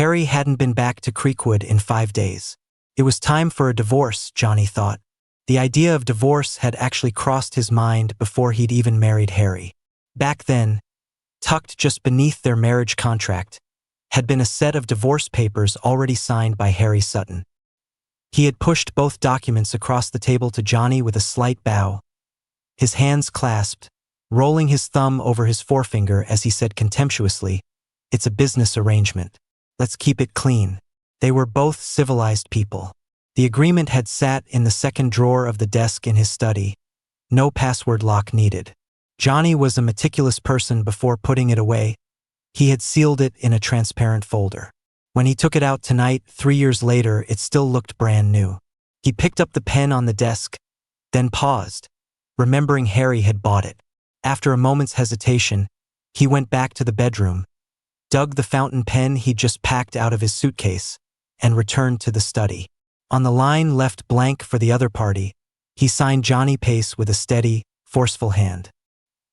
Harry hadn't been back to Creekwood in 5 days. It was time for a divorce, Johnny thought. The idea of divorce had actually crossed his mind before he'd even married Harry. Back then, tucked just beneath their marriage contract, had been a set of divorce papers already signed by Harry Sutton. He had pushed both documents across the table to Johnny with a slight bow, his hands clasped, rolling his thumb over his forefinger as he said contemptuously, "It's a business arrangement. Let's keep it clean." They were both civilized people. The agreement had sat in the second drawer of the desk in his study. No password lock needed. Johnny was a meticulous person before putting it away. He had sealed it in a transparent folder. When he took it out tonight, 3 years later, it still looked brand new. He picked up the pen on the desk, then paused, remembering Harry had bought it. After a moment's hesitation, he went back to the bedroom, dug the fountain pen he'd just packed out of his suitcase, and returned to the study. On the line left blank for the other party, he signed Johnny Pace with a steady, forceful hand.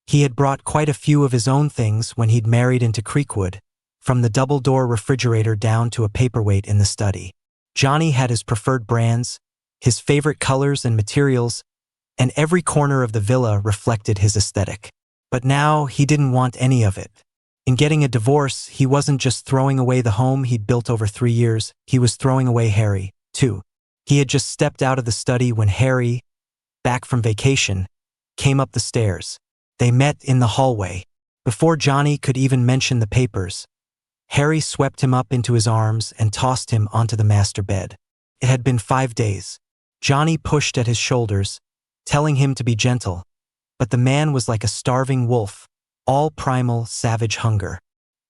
He had brought quite a few of his own things when he'd married into Creekwood, from the double-door refrigerator down to a paperweight in the study. Johnny had his preferred brands, his favorite colors and materials, and every corner of the villa reflected his aesthetic. But now he didn't want any of it. In getting a divorce, he wasn't just throwing away the home he'd built over 3 years, he was throwing away Harry, too. He had just stepped out of the study when Harry, back from vacation, came up the stairs. They met in the hallway. Before Johnny could even mention the papers, Harry swept him up into his arms and tossed him onto the master bed. It had been 5 days. Johnny pushed at his shoulders, telling him to be gentle, but the man was like a starving wolf, all primal, savage hunger.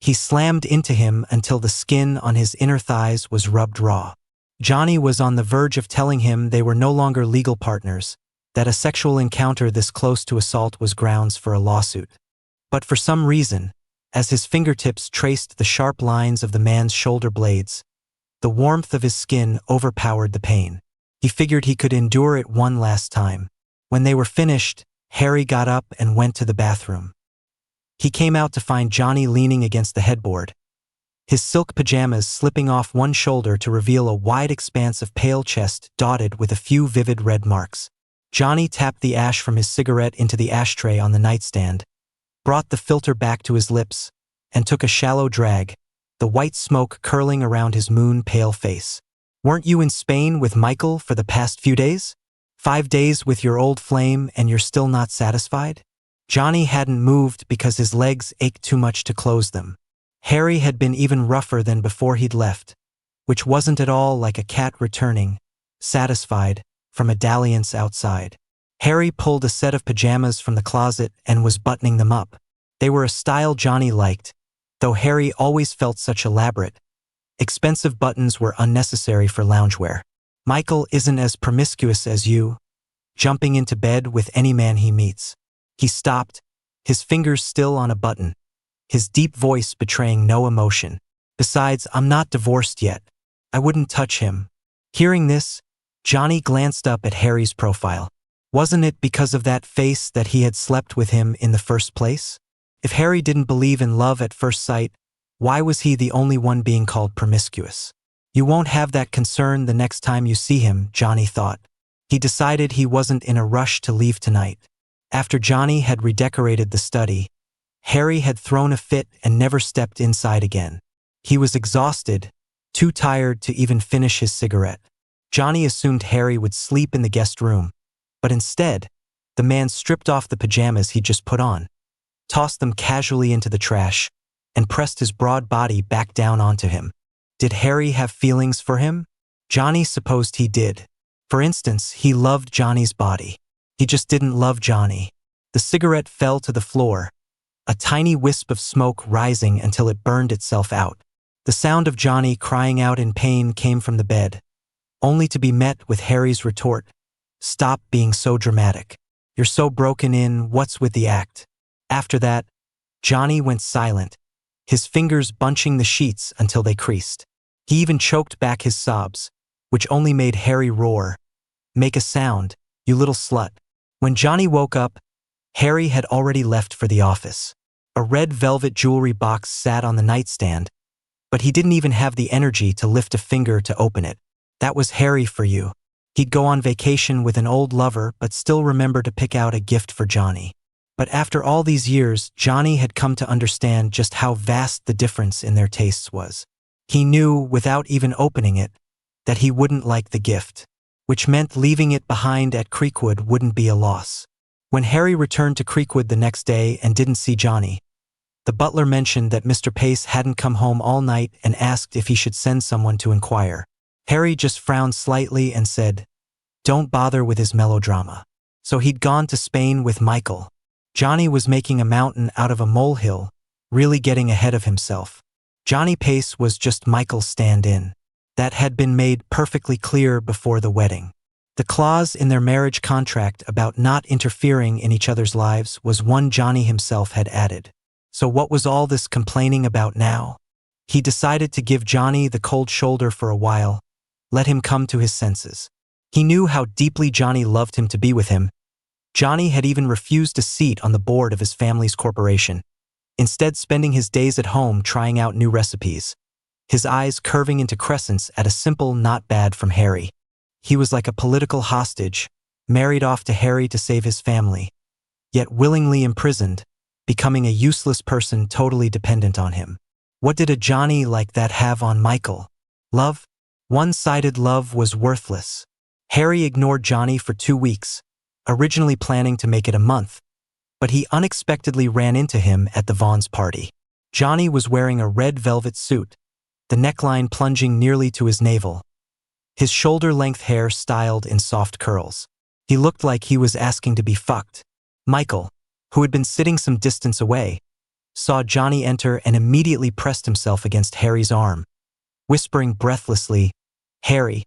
He slammed into him until the skin on his inner thighs was rubbed raw. Johnny was on the verge of telling him they were no longer legal partners, that a sexual encounter this close to assault was grounds for a lawsuit. But for some reason, as his fingertips traced the sharp lines of the man's shoulder blades, the warmth of his skin overpowered the pain. He figured he could endure it one last time. When they were finished, Harry got up and went to the bathroom. He came out to find Johnny leaning against the headboard, his silk pajamas slipping off one shoulder to reveal a wide expanse of pale chest dotted with a few vivid red marks. Johnny tapped the ash from his cigarette into the ashtray on the nightstand, brought the filter back to his lips, and took a shallow drag, the white smoke curling around his moon-pale face. "Weren't you in Spain with Michael for the past few days? 5 days with your old flame and you're still not satisfied?" Johnny hadn't moved because his legs ached too much to close them. Harry had been even rougher than before he'd left, which wasn't at all like a cat returning, satisfied, from a dalliance outside. Harry pulled a set of pajamas from the closet and was buttoning them up. They were a style Johnny liked, though Harry always felt such elaborate, expensive buttons were unnecessary for loungewear. "Michael isn't as promiscuous as you, jumping into bed with any man he meets." He stopped, his fingers still on a button, his deep voice betraying no emotion. "Besides, I'm not divorced yet. I wouldn't touch him." Hearing this, Johnny glanced up at Harry's profile. Wasn't it because of that face that he had slept with him in the first place? If Harry didn't believe in love at first sight, why was he the only one being called promiscuous? You won't have that concern the next time you see him, Johnny thought. He decided he wasn't in a rush to leave tonight. After Johnny had redecorated the study, Harry had thrown a fit and never stepped inside again. He was exhausted, too tired to even finish his cigarette. Johnny assumed Harry would sleep in the guest room, but instead, the man stripped off the pajamas he'd just put on, tossed them casually into the trash, and pressed his broad body back down onto him. Did Harry have feelings for him? Johnny supposed he did. For instance, he loved Johnny's body. He just didn't love Johnny. The cigarette fell to the floor, a tiny wisp of smoke rising until it burned itself out. The sound of Johnny crying out in pain came from the bed, only to be met with Harry's retort, "Stop being so dramatic. You're so broken in, what's with the act?" After that, Johnny went silent, his fingers bunching the sheets until they creased. He even choked back his sobs, which only made Harry roar, "Make a sound, you little slut." When Johnny woke up, Harry had already left for the office. A red velvet jewelry box sat on the nightstand, but he didn't even have the energy to lift a finger to open it. That was Harry for you. He'd go on vacation with an old lover but still remember to pick out a gift for Johnny. But after all these years, Johnny had come to understand just how vast the difference in their tastes was. He knew, without even opening it, that he wouldn't like the gift, which meant leaving it behind at Creekwood wouldn't be a loss. When Harry returned to Creekwood the next day and didn't see Johnny, the butler mentioned that Mr. Pace hadn't come home all night and asked if he should send someone to inquire. Harry just frowned slightly and said, "Don't bother with his melodrama." So he'd gone to Spain with Michael. Johnny was making a mountain out of a molehill, really getting ahead of himself. Johnny Pace was just Michael's stand-in. That had been made perfectly clear before the wedding. The clause in their marriage contract about not interfering in each other's lives was one Johnny himself had added. So what was all this complaining about now? He decided to give Johnny the cold shoulder for a while, let him come to his senses. He knew how deeply Johnny loved him to be with him. Johnny had even refused a seat on the board of his family's corporation, instead spending his days at home trying out new recipes, his eyes curving into crescents at a simple not bad from Harry. He was like a political hostage, married off to Harry to save his family, yet willingly imprisoned, becoming a useless person totally dependent on him. What did a Johnny like that have on Michael? Love? One-sided love was worthless. Harry ignored Johnny for 2 weeks, originally planning to make it a month, but he unexpectedly ran into him at the Vaughn's party. Johnny was wearing a red velvet suit, the neckline plunging nearly to his navel, his shoulder-length hair styled in soft curls. He looked like he was asking to be fucked. Michael, who had been sitting some distance away, saw Johnny enter and immediately pressed himself against Harry's arm, whispering breathlessly, "Harry,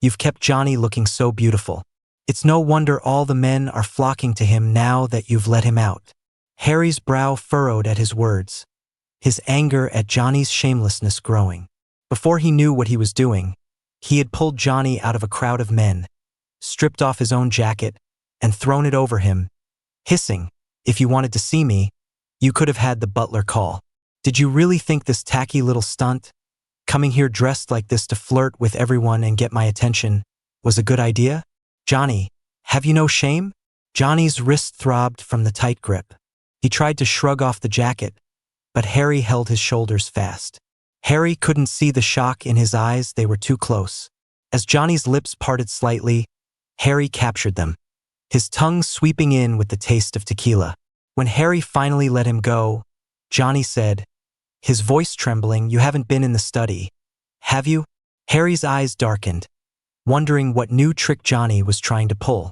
you've kept Johnny looking so beautiful. It's no wonder all the men are flocking to him now that you've let him out." Harry's brow furrowed at his words, his anger at Johnny's shamelessness growing. Before he knew what he was doing, he had pulled Johnny out of a crowd of men, stripped off his own jacket, and thrown it over him, hissing, "If you wanted to see me, you could have had the butler call. Did you really think this tacky little stunt, coming here dressed like this to flirt with everyone and get my attention, was a good idea? Johnny, have you no shame?" Johnny's wrist throbbed from the tight grip. He tried to shrug off the jacket, but Harry held his shoulders fast. Harry couldn't see the shock in his eyes, they were too close. As Johnny's lips parted slightly, Harry captured them, his tongue sweeping in with the taste of tequila. When Harry finally let him go, Johnny said, his voice trembling, "You haven't been in the study, have you?" Harry's eyes darkened, wondering what new trick Johnny was trying to pull.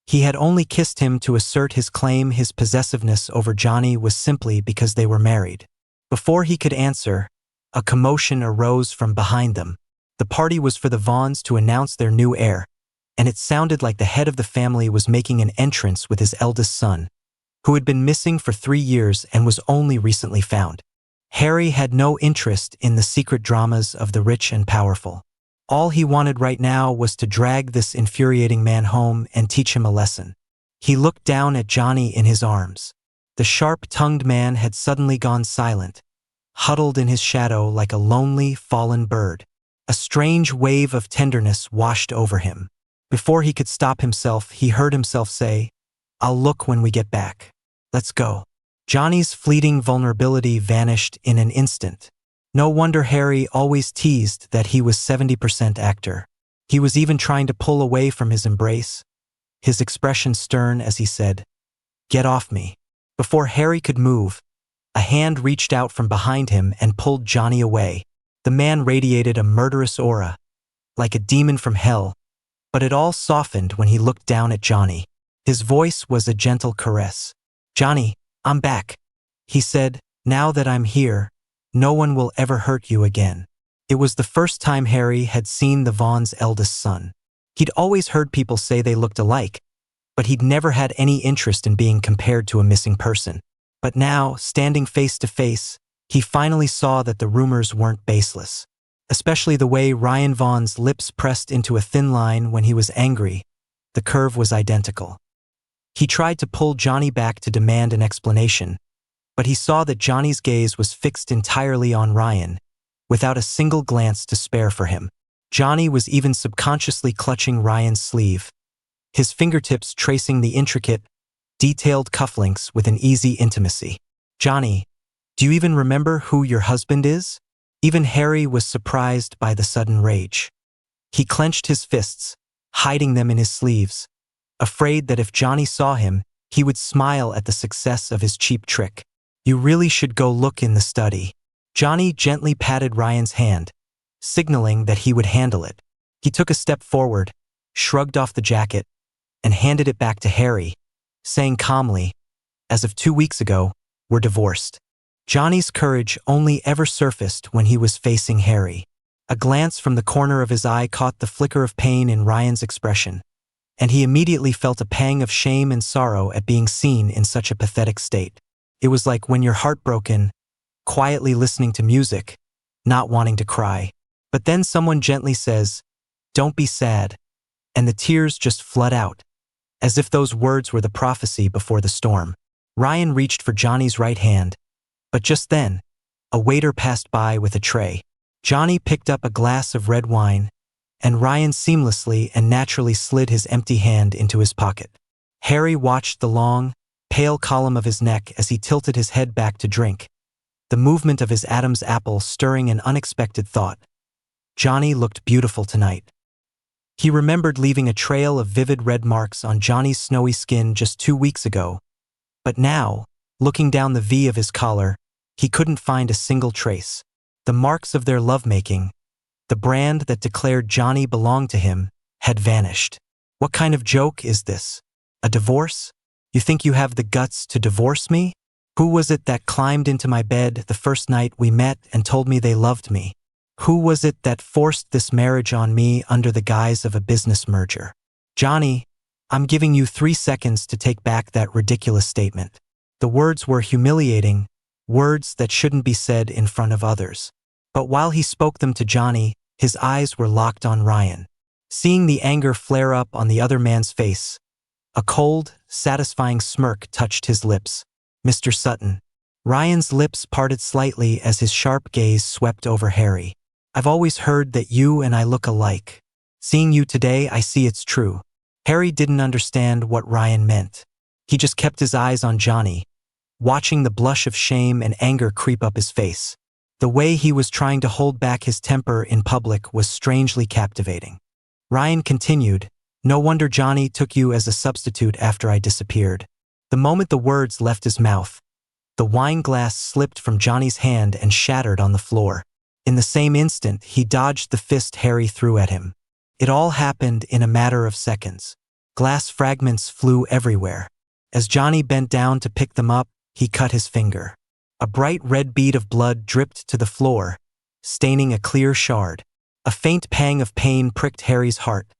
He had only kissed him to assert his claim his possessiveness over Johnny was simply because they were married. Before he could answer, a commotion arose from behind them. The party was for the Vaughns to announce their new heir, and it sounded like the head of the family was making an entrance with his eldest son, who had been missing for 3 years and was only recently found. Harry had no interest in the secret dramas of the rich and powerful. All he wanted right now was to drag this infuriating man home and teach him a lesson. He looked down at Johnny in his arms. The sharp-tongued man had suddenly gone silent, huddled in his shadow like a lonely, fallen bird. A strange wave of tenderness washed over him. Before he could stop himself, he heard himself say, "I'll look when we get back. Let's go." Johnny's fleeting vulnerability vanished in an instant. No wonder Harry always teased that he was 70% actor. He was even trying to pull away from his embrace, his expression stern as he said, "Get off me." Before Harry could move, a hand reached out from behind him and pulled Johnny away. The man radiated a murderous aura, like a demon from hell, but it all softened when he looked down at Johnny. His voice was a gentle caress. "Johnny, I'm back," he said. "Now that I'm here, no one will ever hurt you again." It was the first time Harry had seen the Vaughn's eldest son. He'd always heard people say they looked alike, but he'd never had any interest in being compared to a missing person. But now, standing face to face, he finally saw that the rumors weren't baseless. Especially the way Ryan Vaughn's lips pressed into a thin line when he was angry. The curve was identical. He tried to pull Johnny back to demand an explanation, but he saw that Johnny's gaze was fixed entirely on Ryan, without a single glance to spare for him. Johnny was even subconsciously clutching Ryan's sleeve, his fingertips tracing the intricate, detailed cufflinks with an easy intimacy. "Johnny, do you even remember who your husband is?" Even Harry was surprised by the sudden rage. He clenched his fists, hiding them in his sleeves, afraid that if Johnny saw him, he would smile at the success of his cheap trick. "You really should go look in the study." Johnny gently patted Ryan's hand, signaling that he would handle it. He took a step forward, shrugged off the jacket, and handed it back to Harry, saying calmly, "As of 2 weeks ago, we're divorced." Johnny's courage only ever surfaced when he was facing Harry. A glance from the corner of his eye caught the flicker of pain in Ryan's expression, and he immediately felt a pang of shame and sorrow at being seen in such a pathetic state. It was like when you're heartbroken, quietly listening to music, not wanting to cry. But then someone gently says, "Don't be sad," and the tears just flood out, as if those words were the prophecy before the storm. Ryan reached for Johnny's right hand, but just then, a waiter passed by with a tray. Johnny picked up a glass of red wine, and Ryan seamlessly and naturally slid his empty hand into his pocket. Harry watched the long, pale column of his neck as he tilted his head back to drink, the movement of his Adam's apple stirring an unexpected thought. Johnny looked beautiful tonight. He remembered leaving a trail of vivid red marks on Johnny's snowy skin just 2 weeks ago, but now, looking down the V of his collar, he couldn't find a single trace. The marks of their lovemaking, the brand that declared Johnny belonged to him, had vanished. "What kind of joke is this? A divorce? You think you have the guts to divorce me? Who was it that climbed into my bed the first night we met and told me they loved me? Who was it that forced this marriage on me under the guise of a business merger? Johnny, I'm giving you 3 seconds to take back that ridiculous statement." The words were humiliating, words that shouldn't be said in front of others. But while he spoke them to Johnny, his eyes were locked on Ryan. Seeing the anger flare up on the other man's face, a cold, satisfying smirk touched his lips. "Mr. Sutton." Ryan's lips parted slightly as his sharp gaze swept over Harry. "I've always heard that you and I look alike. Seeing you today, I see it's true." Harry didn't understand what Ryan meant. He just kept his eyes on Johnny, watching the blush of shame and anger creep up his face. The way he was trying to hold back his temper in public was strangely captivating. Ryan continued, "No wonder Johnny took you as a substitute after I disappeared." The moment the words left his mouth, the wine glass slipped from Johnny's hand and shattered on the floor. In the same instant, he dodged the fist Harry threw at him. It all happened in a matter of seconds. Glass fragments flew everywhere. As Johnny bent down to pick them up, he cut his finger. A bright red bead of blood dripped to the floor, staining a clear shard. A faint pang of pain pricked Harry's heart,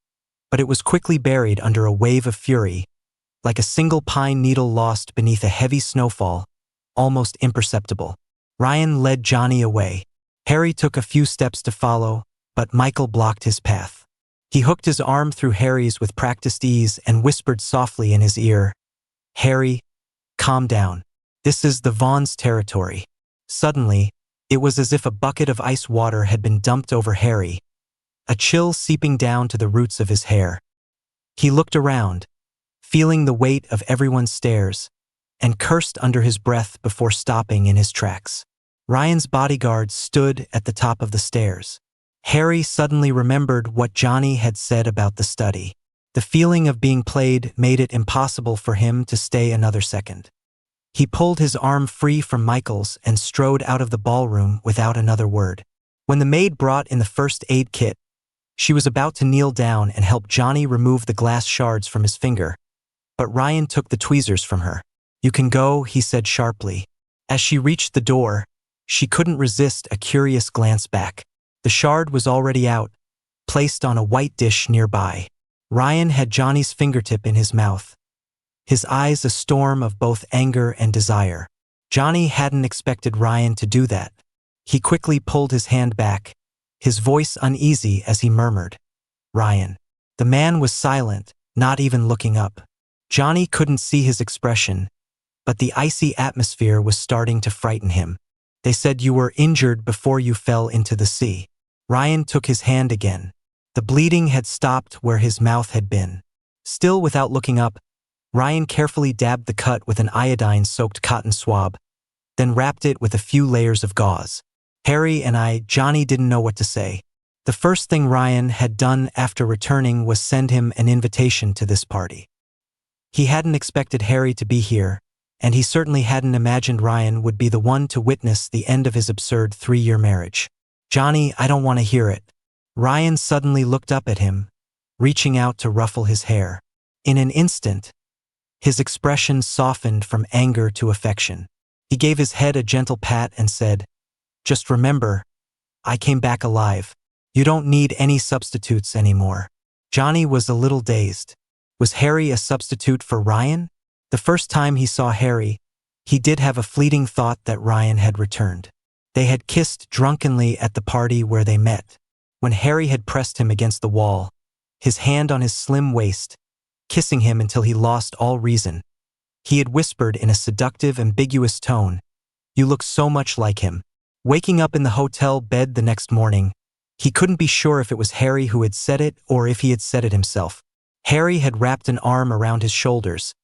but it was quickly buried under a wave of fury, like a single pine needle lost beneath a heavy snowfall, almost imperceptible. Ryan led Johnny away. Harry took a few steps to follow, but Michael blocked his path. He hooked his arm through Harry's with practiced ease and whispered softly in his ear, "Harry, calm down. This is the Vaughn's territory." Suddenly, it was as if a bucket of ice water had been dumped over Harry, a chill seeping down to the roots of his hair. He looked around, feeling the weight of everyone's stares, and cursed under his breath before stopping in his tracks. Ryan's bodyguards stood at the top of the stairs. Harry suddenly remembered what Johnny had said about the study. The feeling of being played made it impossible for him to stay another second. He pulled his arm free from Michael's and strode out of the ballroom without another word. When the maid brought in the first aid kit, she was about to kneel down and help Johnny remove the glass shards from his finger, but Ryan took the tweezers from her. "You can go," he said sharply. As she reached the door, she couldn't resist a curious glance back. The shard was already out, placed on a white dish nearby. Ryan had Johnny's fingertip in his mouth, his eyes a storm of both anger and desire. Johnny hadn't expected Ryan to do that. He quickly pulled his hand back, his voice uneasy as he murmured, "Ryan." The man was silent, not even looking up. Johnny couldn't see his expression, but the icy atmosphere was starting to frighten him. They said you were injured before you fell into the sea. Ryan took his hand again. The bleeding had stopped where his mouth had been. Still without looking up, Ryan carefully dabbed the cut with an iodine-soaked cotton swab, then wrapped it with a few layers of gauze. Harry and Johnny didn't know what to say. The first thing Ryan had done after returning was send him an invitation to this party. He hadn't expected Harry to be here, and he certainly hadn't imagined Ryan would be the one to witness the end of his absurd 3-year marriage. Johnny, I don't want to hear it. Ryan suddenly looked up at him, reaching out to ruffle his hair. In an instant, his expression softened from anger to affection. He gave his head a gentle pat and said, "Just remember, I came back alive. You don't need any substitutes anymore." Johnny was a little dazed. Was Harry a substitute for Ryan? The first time he saw Harry, he did have a fleeting thought that Ryan had returned. They had kissed drunkenly at the party where they met. When Harry had pressed him against the wall, his hand on his slim waist, kissing him until he lost all reason, he had whispered in a seductive, ambiguous tone, "You look so much like him." Waking up in the hotel bed the next morning, he couldn't be sure if it was Harry who had said it or if he had said it himself. Harry had wrapped an arm around his shoulders,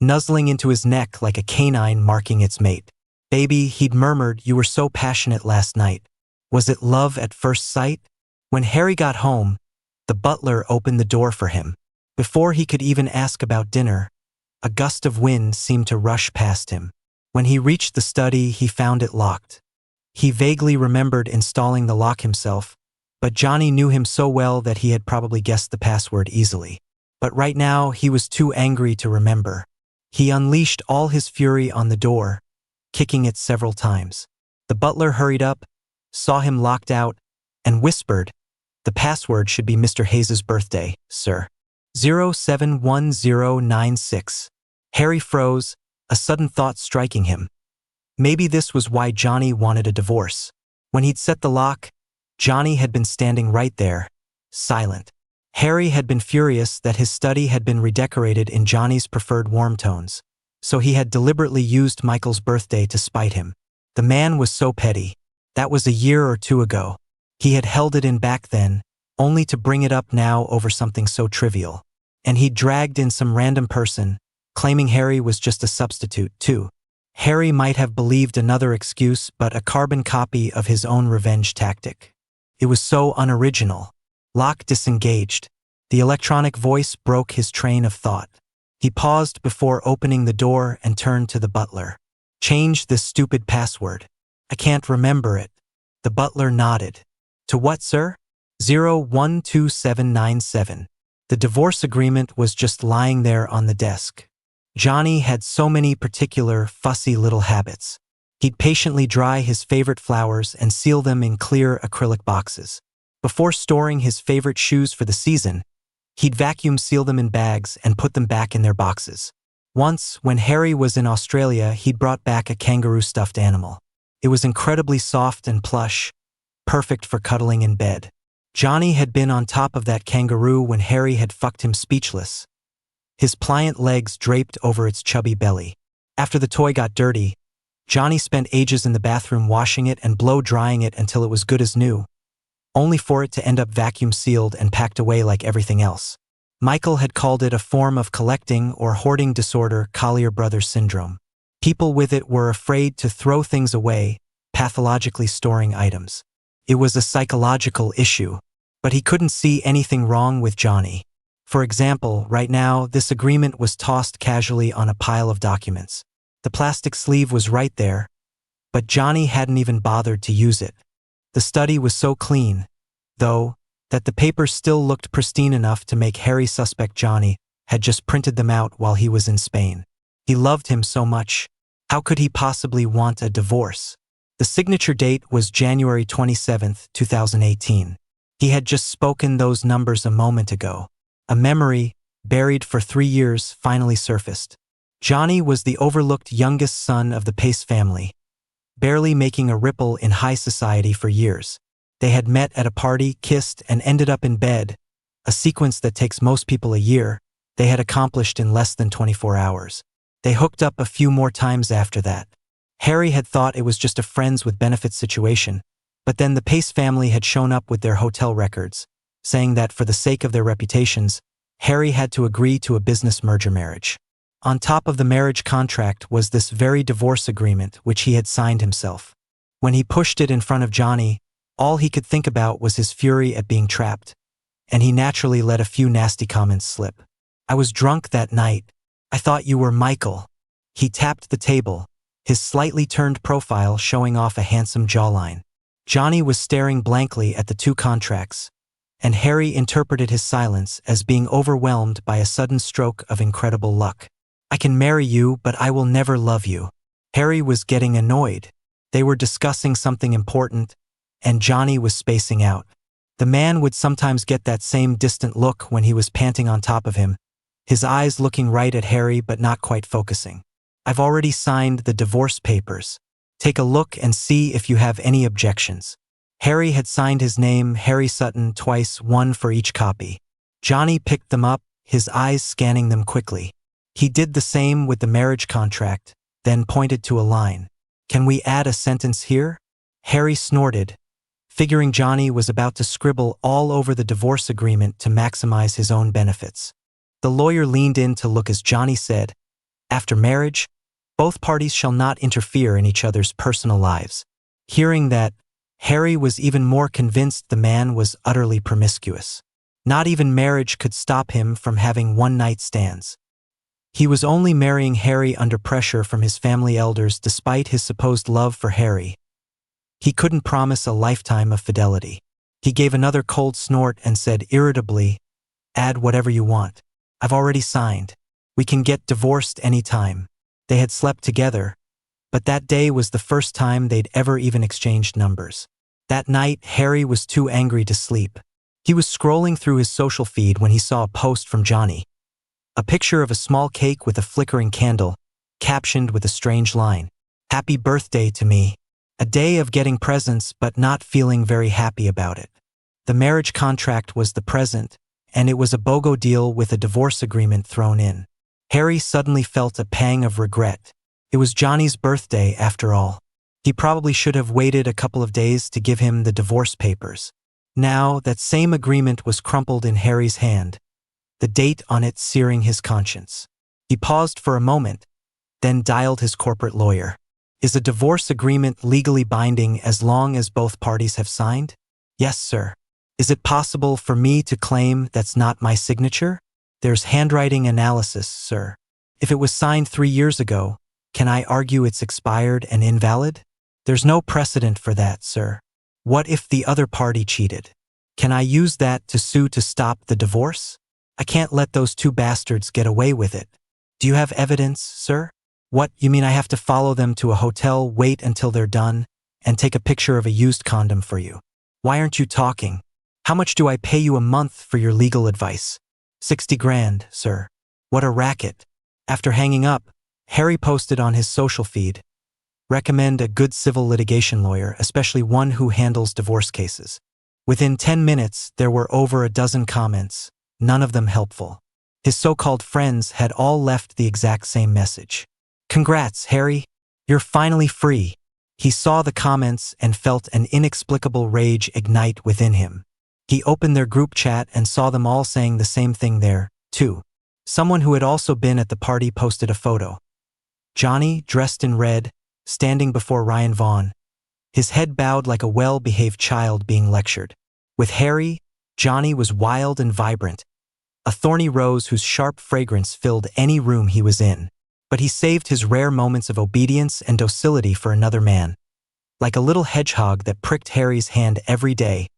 nuzzling into his neck like a canine marking its mate. "Baby," he'd murmured, "you were so passionate last night. Was it love at first sight?" When Harry got home, the butler opened the door for him. Before he could even ask about dinner, a gust of wind seemed to rush past him. When he reached the study, he found it locked. He vaguely remembered installing the lock himself, but Johnny knew him so well that he had probably guessed the password easily. But right now, he was too angry to remember. He unleashed all his fury on the door, kicking it several times. The butler hurried up, saw him locked out, and whispered, "The password should be Mr. Hayes' birthday, sir. 071096. Harry froze, a sudden thought striking him. Maybe this was why Johnny wanted a divorce. When he'd set the lock, Johnny had been standing right there, silent. Harry had been furious that his study had been redecorated in Johnny's preferred warm tones, so he had deliberately used Michael's birthday to spite him. The man was so petty. That was a year or two ago. He had held it in back then, only to bring it up now over something so trivial. And he'd dragged in some random person, claiming Harry was just a substitute, too. Harry might have believed another excuse, but a carbon copy of his own revenge tactic. It was so unoriginal. Lock disengaged. The electronic voice broke his train of thought. He paused before opening the door and turned to the butler. "Change this stupid password. I can't remember it." The butler nodded. "To what, sir?" 012797. The divorce agreement was just lying there on the desk. Johnny had so many particular, fussy little habits. He'd patiently dry his favorite flowers and seal them in clear acrylic boxes. Before storing his favorite shoes for the season, he'd vacuum seal them in bags and put them back in their boxes. Once, when Harry was in Australia, he'd brought back a kangaroo stuffed animal. It was incredibly soft and plush, perfect for cuddling in bed. Johnny had been on top of that kangaroo when Harry had fucked him speechless, his pliant legs draped over its chubby belly. After the toy got dirty, Johnny spent ages in the bathroom washing it and blow-drying it until it was good as new, only for it to end up vacuum-sealed and packed away like everything else. Michael had called it a form of collecting or hoarding disorder, Collier Brothers syndrome. People with it were afraid to throw things away, pathologically storing items. It was a psychological issue, but he couldn't see anything wrong with Johnny. For example, right now, this agreement was tossed casually on a pile of documents. The plastic sleeve was right there, but Johnny hadn't even bothered to use it. The study was so clean, though, that the papers still looked pristine enough to make Harry suspect Johnny had just printed them out while he was in Spain. He loved him so much. How could he possibly want a divorce? The signature date was January 27, 2018. He had just spoken those numbers a moment ago. A memory, buried for 3 years, finally surfaced. Johnny was the overlooked youngest son of the Pace family, barely making a ripple in high society for years. They had met at a party, kissed, and ended up in bed, a sequence that takes most people a year. They had accomplished in less than 24 hours. They hooked up a few more times after that. Harry had thought it was just a friends with benefits situation, but then the Pace family had shown up with their hotel records, saying that for the sake of their reputations, Harry had to agree to a business merger marriage. On top of the marriage contract was this very divorce agreement which he had signed himself. When he pushed it in front of Johnny, all he could think about was his fury at being trapped, and he naturally let a few nasty comments slip. "I was drunk that night. I thought you were Michael." He tapped the table, his slightly turned profile showing off a handsome jawline. Johnny was staring blankly at the two contracts, and Harry interpreted his silence as being overwhelmed by a sudden stroke of incredible luck. "I can marry you, but I will never love you." Harry was getting annoyed. They were discussing something important, and Johnny was spacing out. The man would sometimes get that same distant look when he was panting on top of him, his eyes looking right at Harry but not quite focusing. "I've already signed the divorce papers. Take a look and see if you have any objections." Harry had signed his name, Harry Sutton, twice, one for each copy. Johnny picked them up, his eyes scanning them quickly. He did the same with the marriage contract, then pointed to a line. "Can we add a sentence here?" Harry snorted, figuring Johnny was about to scribble all over the divorce agreement to maximize his own benefits. The lawyer leaned in to look as Johnny said, "After marriage, both parties shall not interfere in each other's personal lives." Hearing that, Harry was even more convinced the man was utterly promiscuous. Not even marriage could stop him from having one-night stands. He was only marrying Harry under pressure from his family elders despite his supposed love for Harry. He couldn't promise a lifetime of fidelity. He gave another cold snort and said irritably, "Add whatever you want. I've already signed. We can get divorced anytime." They had slept together, but that day was the first time they'd ever even exchanged numbers. That night, Harry was too angry to sleep. He was scrolling through his social feed when he saw a post from Johnny. A picture of a small cake with a flickering candle, captioned with a strange line, "Happy birthday to me." A day of getting presents but not feeling very happy about it. The marriage contract was the present, and it was a BOGO deal with a divorce agreement thrown in. Harry suddenly felt a pang of regret. It was Johnny's birthday after all. He probably should have waited a couple of days to give him the divorce papers. Now, that same agreement was crumpled in Harry's hand, the date on it searing his conscience. He paused for a moment, then dialed his corporate lawyer. "Is a divorce agreement legally binding as long as both parties have signed?" "Yes, sir." "Is it possible for me to claim that's not my signature?" "There's handwriting analysis, sir. If it was signed 3 years ago, can I argue it's expired and invalid?" "There's no precedent for that, sir." "What if the other party cheated? Can I use that to sue to stop the divorce?" "I can't let those two bastards get away with it." "Do you have evidence, sir?" "What, you mean I have to follow them to a hotel, wait until they're done, and take a picture of a used condom for you? Why aren't you talking? How much do I pay you a month for your legal advice?" "60 grand, sir." "What a racket." After hanging up, Harry posted on his social feed, "Recommend a good civil litigation lawyer, especially one who handles divorce cases." Within 10 minutes, there were over a dozen comments, none of them helpful. His so-called friends had all left the exact same message. "Congrats, Harry. You're finally free." He saw the comments and felt an inexplicable rage ignite within him. He opened their group chat and saw them all saying the same thing there, too. Someone who had also been at the party posted a photo. Johnny, dressed in red, standing before Vaughn, his head bowed like a well-behaved child being lectured. With Harry, Johnny was wild and vibrant, a thorny rose whose sharp fragrance filled any room he was in. But he saved his rare moments of obedience and docility for another man. Like a little hedgehog that pricked Harry's hand every day,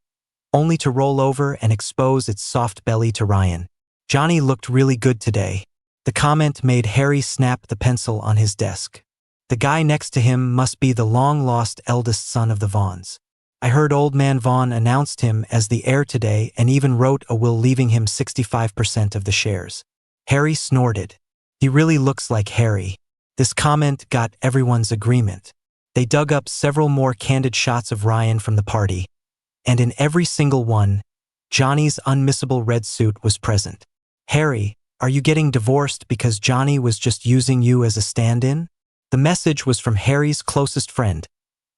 only to roll over and expose its soft belly to Ryan. "Johnny looked really good today." The comment made Harry snap the pencil on his desk. The guy next to him must be the long-lost eldest son of the Vaughns. "I heard old man Vaughn announced him as the heir today and even wrote a will leaving him 65% of the shares." Harry snorted. He really looks like Harry. This comment got everyone's agreement. They dug up several more candid shots of Ryan from the party, and in every single one, Johnny's unmissable red suit was present. "Harry, are you getting divorced because Johnny was just using you as a stand-in?" The message was from Harry's closest friend,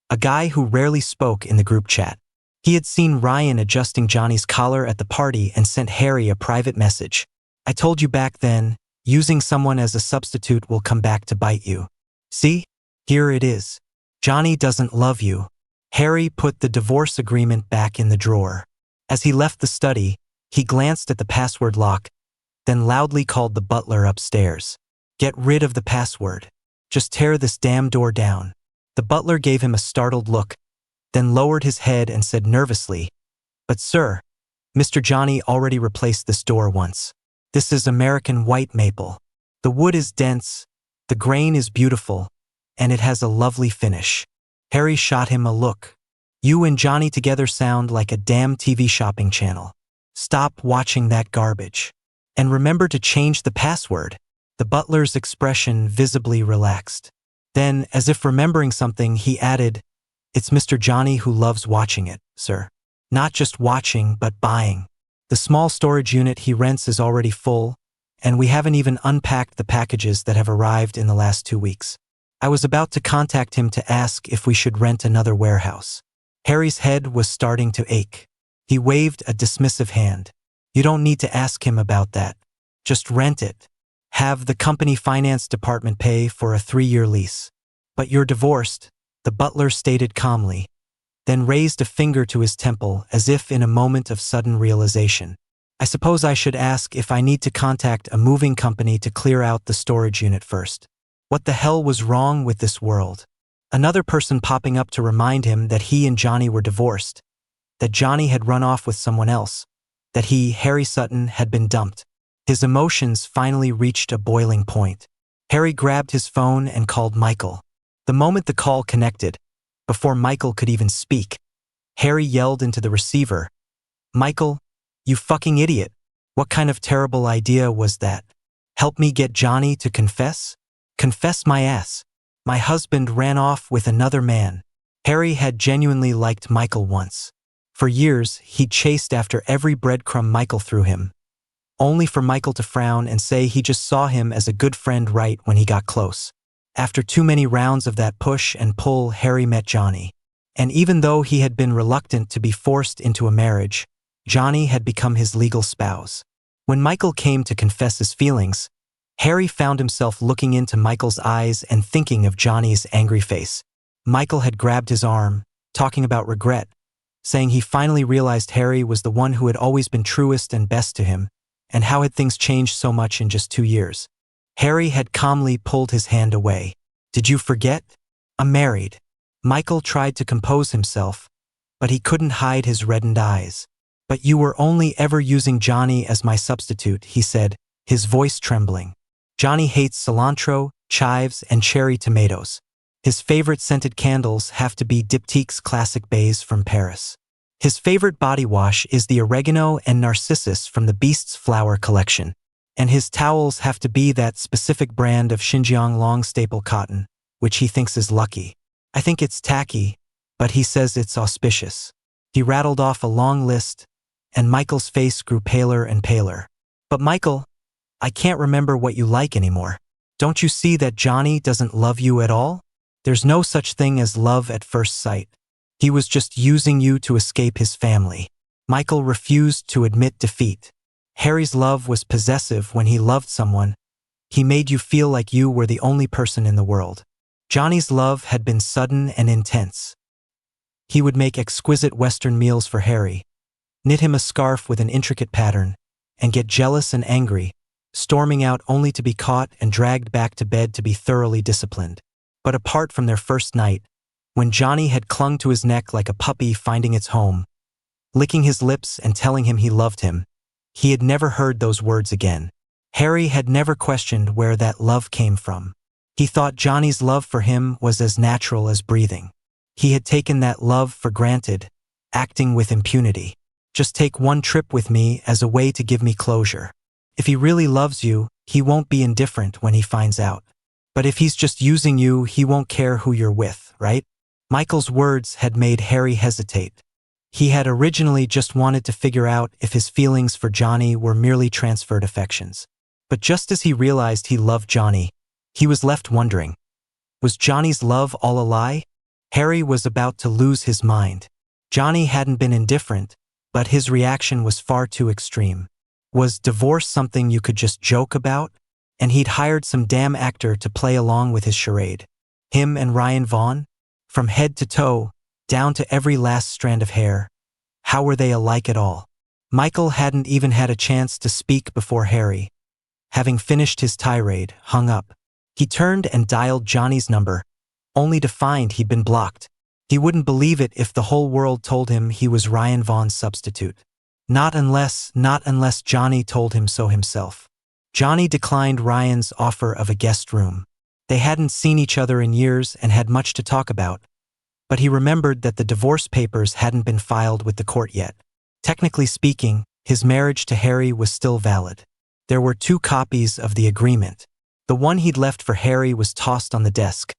a guy who rarely spoke in the group chat. He had seen Ryan adjusting Johnny's collar at the party and sent Harry a private message. "I told you back then, using someone as a substitute will come back to bite you. See? Here it is. Johnny doesn't love you." Harry put the divorce agreement back in the drawer. As he left the study, he glanced at the password lock, then loudly called the butler upstairs. "Get rid of the password. Just tear this damn door down." The butler gave him a startled look, then lowered his head and said nervously, "But sir, Mr. Johnny already replaced this door once. This is American white maple. The wood is dense, the grain is beautiful, and it has a lovely finish." Harry shot him a look. "You and Johnny together sound like a damn TV shopping channel. Stop watching that garbage. And remember to change the password." The butler's expression visibly relaxed. Then, as if remembering something, he added, "It's Mr. Johnny who loves watching it, sir. Not just watching, but buying. The small storage unit he rents is already full, and we haven't even unpacked the packages that have arrived in the last 2 weeks. I was about to contact him to ask if we should rent another warehouse." Harry's head was starting to ache. He waved a dismissive hand. "You don't need to ask him about that. Just rent it. Have the company finance department pay for a 3-year lease. But you're divorced," the butler stated calmly, then raised a finger to his temple as if in a moment of sudden realization. "I suppose I should ask if I need to contact a moving company to clear out the storage unit first. What the hell was wrong with this world?" Another person popping up to remind him that he and Johnny were divorced, that Johnny had run off with someone else, that he, Harry Sutton, had been dumped. His emotions finally reached a boiling point. Harry grabbed his phone and called Michael. The moment the call connected, before Michael could even speak, Harry yelled into the receiver, "Michael, you fucking idiot. What kind of terrible idea was that? Help me get Johnny to confess? Confess my ass. My husband ran off with another man." Harry had genuinely liked Michael once. For years, he'd chased after every breadcrumb Michael threw him, only for Michael to frown and say he just saw him as a good friend right when he got close. After too many rounds of that push and pull, Harry met Johnny. And even though he had been reluctant to be forced into a marriage, Johnny had become his legal spouse. When Michael came to confess his feelings, Harry found himself looking into Michael's eyes and thinking of Johnny's angry face. Michael had grabbed his arm, talking about regret, saying he finally realized Harry was the one who had always been truest and best to him, and how had things changed so much in just 2 years. Harry had calmly pulled his hand away. "Did you forget? I'm married." Michael tried to compose himself, but he couldn't hide his reddened eyes. "But you were only ever using Johnny as my substitute," he said, his voice trembling. "Johnny hates cilantro, chives, and cherry tomatoes. His favorite scented candles have to be Diptyque's Classic Bays from Paris. His favorite body wash is the oregano and narcissus from the Beast's Flower collection. And his towels have to be that specific brand of Xinjiang long staple cotton, which he thinks is lucky. I think it's tacky, but he says it's auspicious." He rattled off a long list, and Michael's face grew paler and paler. "But Michael, I can't remember what you like anymore. Don't you see that Johnny doesn't love you at all? There's no such thing as love at first sight. He was just using you to escape his family." Michael refused to admit defeat. Harry's love was possessive. When he loved someone, he made you feel like you were the only person in the world. Johnny's love had been sudden and intense. He would make exquisite Western meals for Harry, knit him a scarf with an intricate pattern, and get jealous and angry, storming out only to be caught and dragged back to bed to be thoroughly disciplined. But apart from their first night, when Johnny had clung to his neck like a puppy finding its home, licking his lips and telling him he loved him, he had never heard those words again. Harry had never questioned where that love came from. He thought Johnny's love for him was as natural as breathing. He had taken that love for granted, acting with impunity. "Just take one trip with me as a way to give me closure. If he really loves you, he won't be indifferent when he finds out. But if he's just using you, he won't care who you're with, right?" Michael's words had made Harry hesitate. He had originally just wanted to figure out if his feelings for Johnny were merely transferred affections. But just as he realized he loved Johnny, he was left wondering, Was Johnny's love all a lie? Harry was about to lose his mind. Johnny hadn't been indifferent, but his reaction was far too extreme. Was divorce something you could just joke about? And he'd hired some damn actor to play along with his charade. Him and Ryan Vaughn? From head to toe, down to every last strand of hair. How were they alike at all? Michael hadn't even had a chance to speak before Harry, having finished his tirade, hung up. He turned and dialed Johnny's number, only to find he'd been blocked. He wouldn't believe it if the whole world told him he was Ryan Vaughn's substitute. Not unless Johnny told him so himself. Johnny declined Ryan's offer of a guest room. They hadn't seen each other in years and had much to talk about, but he remembered that the divorce papers hadn't been filed with the court yet. Technically speaking, his marriage to Harry was still valid. There were 2 copies of the agreement. The one he'd left for Harry was tossed on the desk,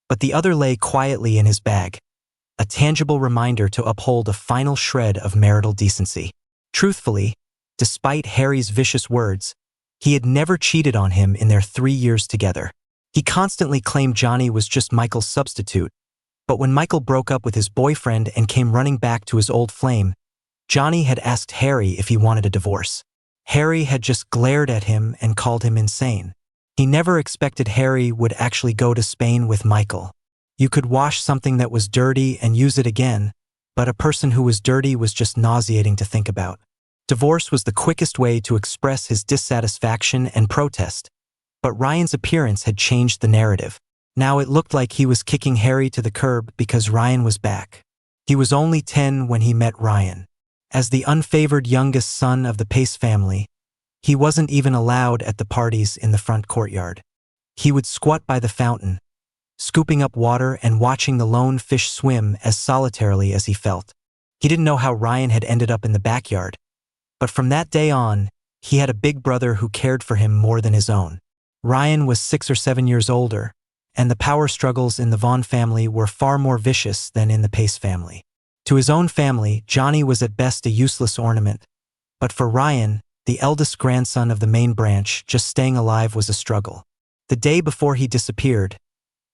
but the other lay quietly in his bag, a tangible reminder to uphold a final shred of marital decency. Truthfully, despite Harry's vicious words, he had never cheated on him in their 3 years together. He constantly claimed Johnny was just Michael's substitute, but when Michael broke up with his boyfriend and came running back to his old flame, Johnny had asked Harry if he wanted a divorce. Harry had just glared at him and called him insane. He never expected Harry would actually go to Spain with Michael. You could wash something that was dirty and use it again, but a person who was dirty was just nauseating to think about. Divorce was the quickest way to express his dissatisfaction and protest, but Ryan's appearance had changed the narrative. Now it looked like he was kicking Harry to the curb because Ryan was back. He was only 10 when he met Ryan. As the unfavored youngest son of the Pace family, he wasn't even allowed at the parties in the front courtyard. He would squat by the fountain, scooping up water and watching the lone fish swim as solitarily as he felt. He didn't know how Ryan had ended up in the backyard, but from that day on, he had a big brother who cared for him more than his own. Ryan was 6 or 7 years older, and the power struggles in the Vaughn family were far more vicious than in the Pace family. To his own family, Johnny was at best a useless ornament, but for Ryan, the eldest grandson of the main branch, just staying alive was a struggle. The day before he disappeared,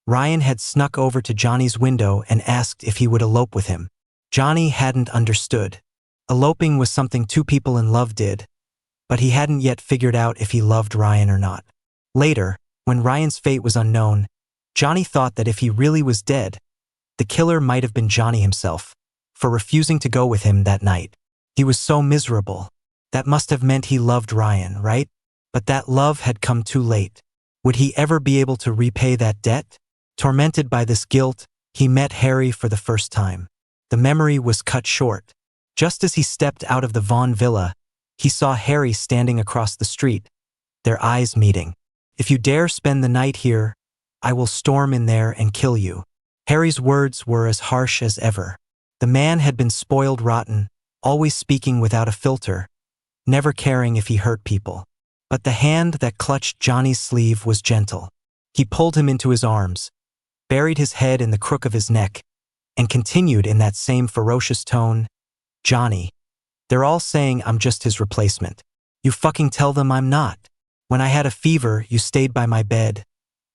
Ryan had snuck over to Johnny's window and asked if he would elope with him. Johnny hadn't understood. Eloping was something 2 people in love did, but he hadn't yet figured out if he loved Ryan or not. Later, when Ryan's fate was unknown, Johnny thought that if he really was dead, the killer might have been Johnny himself, for refusing to go with him that night. He was so miserable. That must have meant he loved Ryan, right? But that love had come too late. Would he ever be able to repay that debt? Tormented by this guilt, he met Harry for the first time. The memory was cut short. Just as he stepped out of the Vaughn villa, he saw Harry standing across the street, their eyes meeting. "If you dare spend the night here, I will storm in there and kill you." Harry's words were as harsh as ever. The man had been spoiled rotten, always speaking without a filter, never caring if he hurt people. But the hand that clutched Johnny's sleeve was gentle. He pulled him into his arms, buried his head in the crook of his neck, and continued in that same ferocious tone, "Johnny, they're all saying I'm just his replacement. You fucking tell them I'm not. When I had a fever, you stayed by my bed,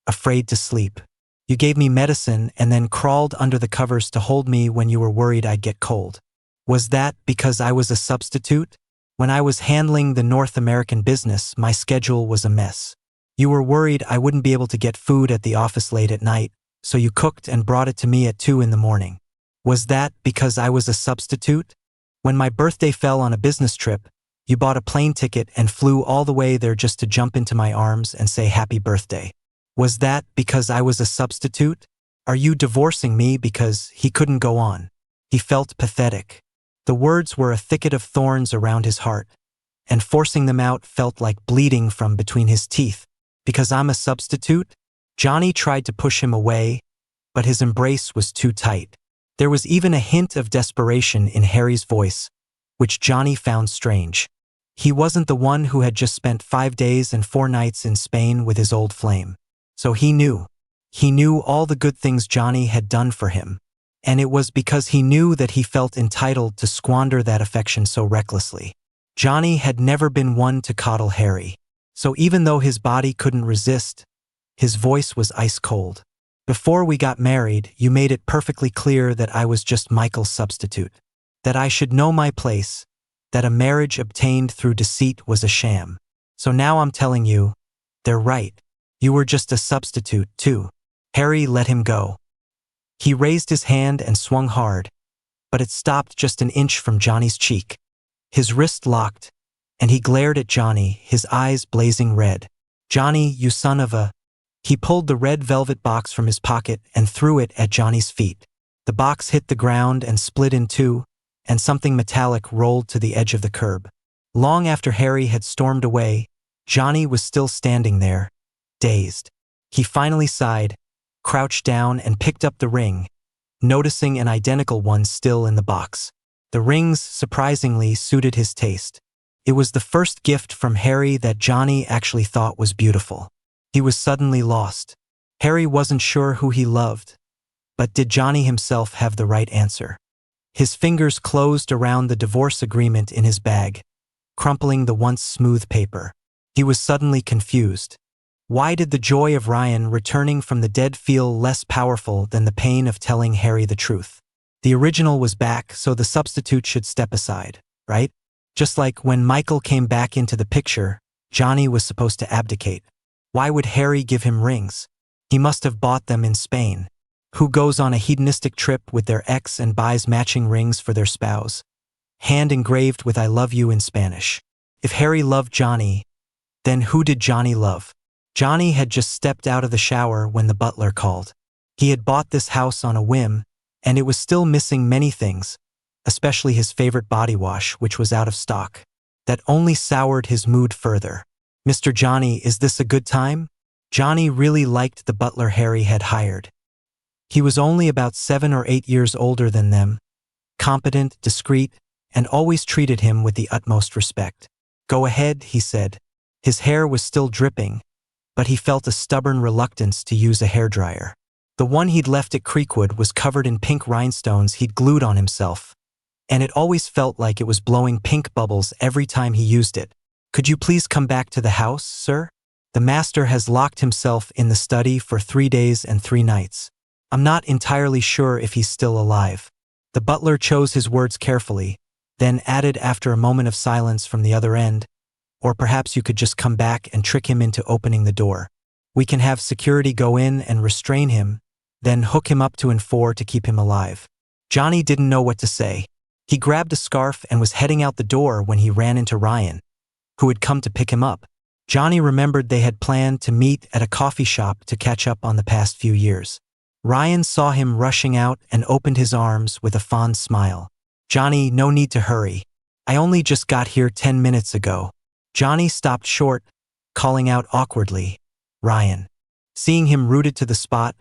afraid to sleep. You gave me medicine and then crawled under the covers to hold me when you were worried I'd get cold. Was that because I was a substitute? When I was handling the North American business, my schedule was a mess. You were worried I wouldn't be able to get food at the office late at night, so you cooked and brought it to me at 2 in the morning. Was that because I was a substitute? When my birthday fell on a business trip, you bought a plane ticket and flew all the way there just to jump into my arms and say happy birthday. Was that because I was a substitute? Are you divorcing me because he couldn't go on?" He felt pathetic. The words were a thicket of thorns around his heart, and forcing them out felt like bleeding from between his teeth. "Because I'm a substitute?" Johnny tried to push him away, but his embrace was too tight. There was even a hint of desperation in Harry's voice, which Johnny found strange. He wasn't the one who had just spent 5 days and 4 nights in Spain with his old flame. So he knew. He knew all the good things Johnny had done for him, and it was because he knew that he felt entitled to squander that affection so recklessly. Johnny had never been one to coddle Harry, so even though his body couldn't resist, his voice was ice cold. Before we got married, you made it perfectly clear that I was just Michael's substitute. That I should know my place, that a marriage obtained through deceit was a sham. So now I'm telling you, they're right. You were just a substitute, too. Harry let him go. He raised his hand and swung hard, but it stopped just an inch from Johnny's cheek. His wrist locked, and he glared at Johnny, his eyes blazing red. Johnny, you son of a… He pulled the red velvet box from his pocket and threw it at Johnny's feet. The box hit the ground and split in two, and something metallic rolled to the edge of the curb. Long after Harry had stormed away, Johnny was still standing there, dazed. He finally sighed, crouched down and picked up the ring, noticing an identical one still in the box. The rings surprisingly suited his taste. It was the first gift from Harry that Johnny actually thought was beautiful. He was suddenly lost. Harry wasn't sure who he loved, but did Johnny himself have the right answer? His fingers closed around the divorce agreement in his bag, crumpling the once smooth paper. He was suddenly confused. Why did the joy of Ryan returning from the dead feel less powerful than the pain of telling Harry the truth? The original was back, so the substitute should step aside, right? Just like when Michael came back into the picture, Johnny was supposed to abdicate. Why would Harry give him rings? He must have bought them in Spain. Who goes on a hedonistic trip with their ex and buys matching rings for their spouse? Hand engraved with I love you in Spanish. If Harry loved Johnny, then who did Johnny love? Johnny had just stepped out of the shower when the butler called. He had bought this house on a whim, and it was still missing many things, especially his favorite body wash, which was out of stock. That only soured his mood further. Mr. Johnny, is this a good time? Johnny really liked the butler Harry had hired. He was only about 7 or 8 years older than them, competent, discreet, and always treated him with the utmost respect. Go ahead, he said. His hair was still dripping, but he felt a stubborn reluctance to use a hairdryer. The one he'd left at Creekwood was covered in pink rhinestones he'd glued on himself, and it always felt like it was blowing pink bubbles every time he used it. Could you please come back to the house, sir? The master has locked himself in the study for 3 days and 3 nights. I'm not entirely sure if he's still alive. The butler chose his words carefully, then added after a moment of silence from the other end, or perhaps you could just come back and trick him into opening the door. We can have security go in and restrain him, then hook him up to an 4 to keep him alive. Johnny didn't know what to say. He grabbed a scarf and was heading out the door when he ran into Ryan, who had come to pick him up. Johnny remembered they had planned to meet at a coffee shop to catch up on the past few years. Ryan saw him rushing out and opened his arms with a fond smile. Johnny, no need to hurry. I only just got here 10 minutes ago. Johnny stopped short, calling out awkwardly, Ryan. Seeing him rooted to the spot,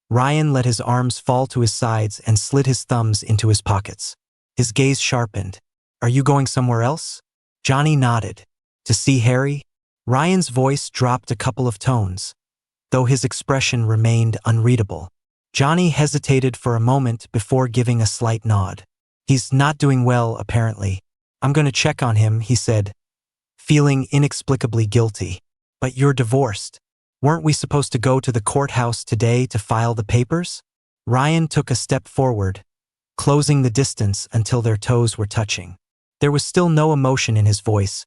Ryan let his arms fall to his sides and slid his thumbs into his pockets. His gaze sharpened. Are you going somewhere else? Johnny nodded. To see Harry? Ryan's voice dropped a couple of tones, though his expression remained unreadable. Johnny hesitated for a moment before giving a slight nod. He's not doing well, apparently. I'm going to check on him, he said, feeling inexplicably guilty. But you're divorced. Weren't we supposed to go to the courthouse today to file the papers? Ryan took a step forward, closing the distance until their toes were touching. There was still no emotion in his voice,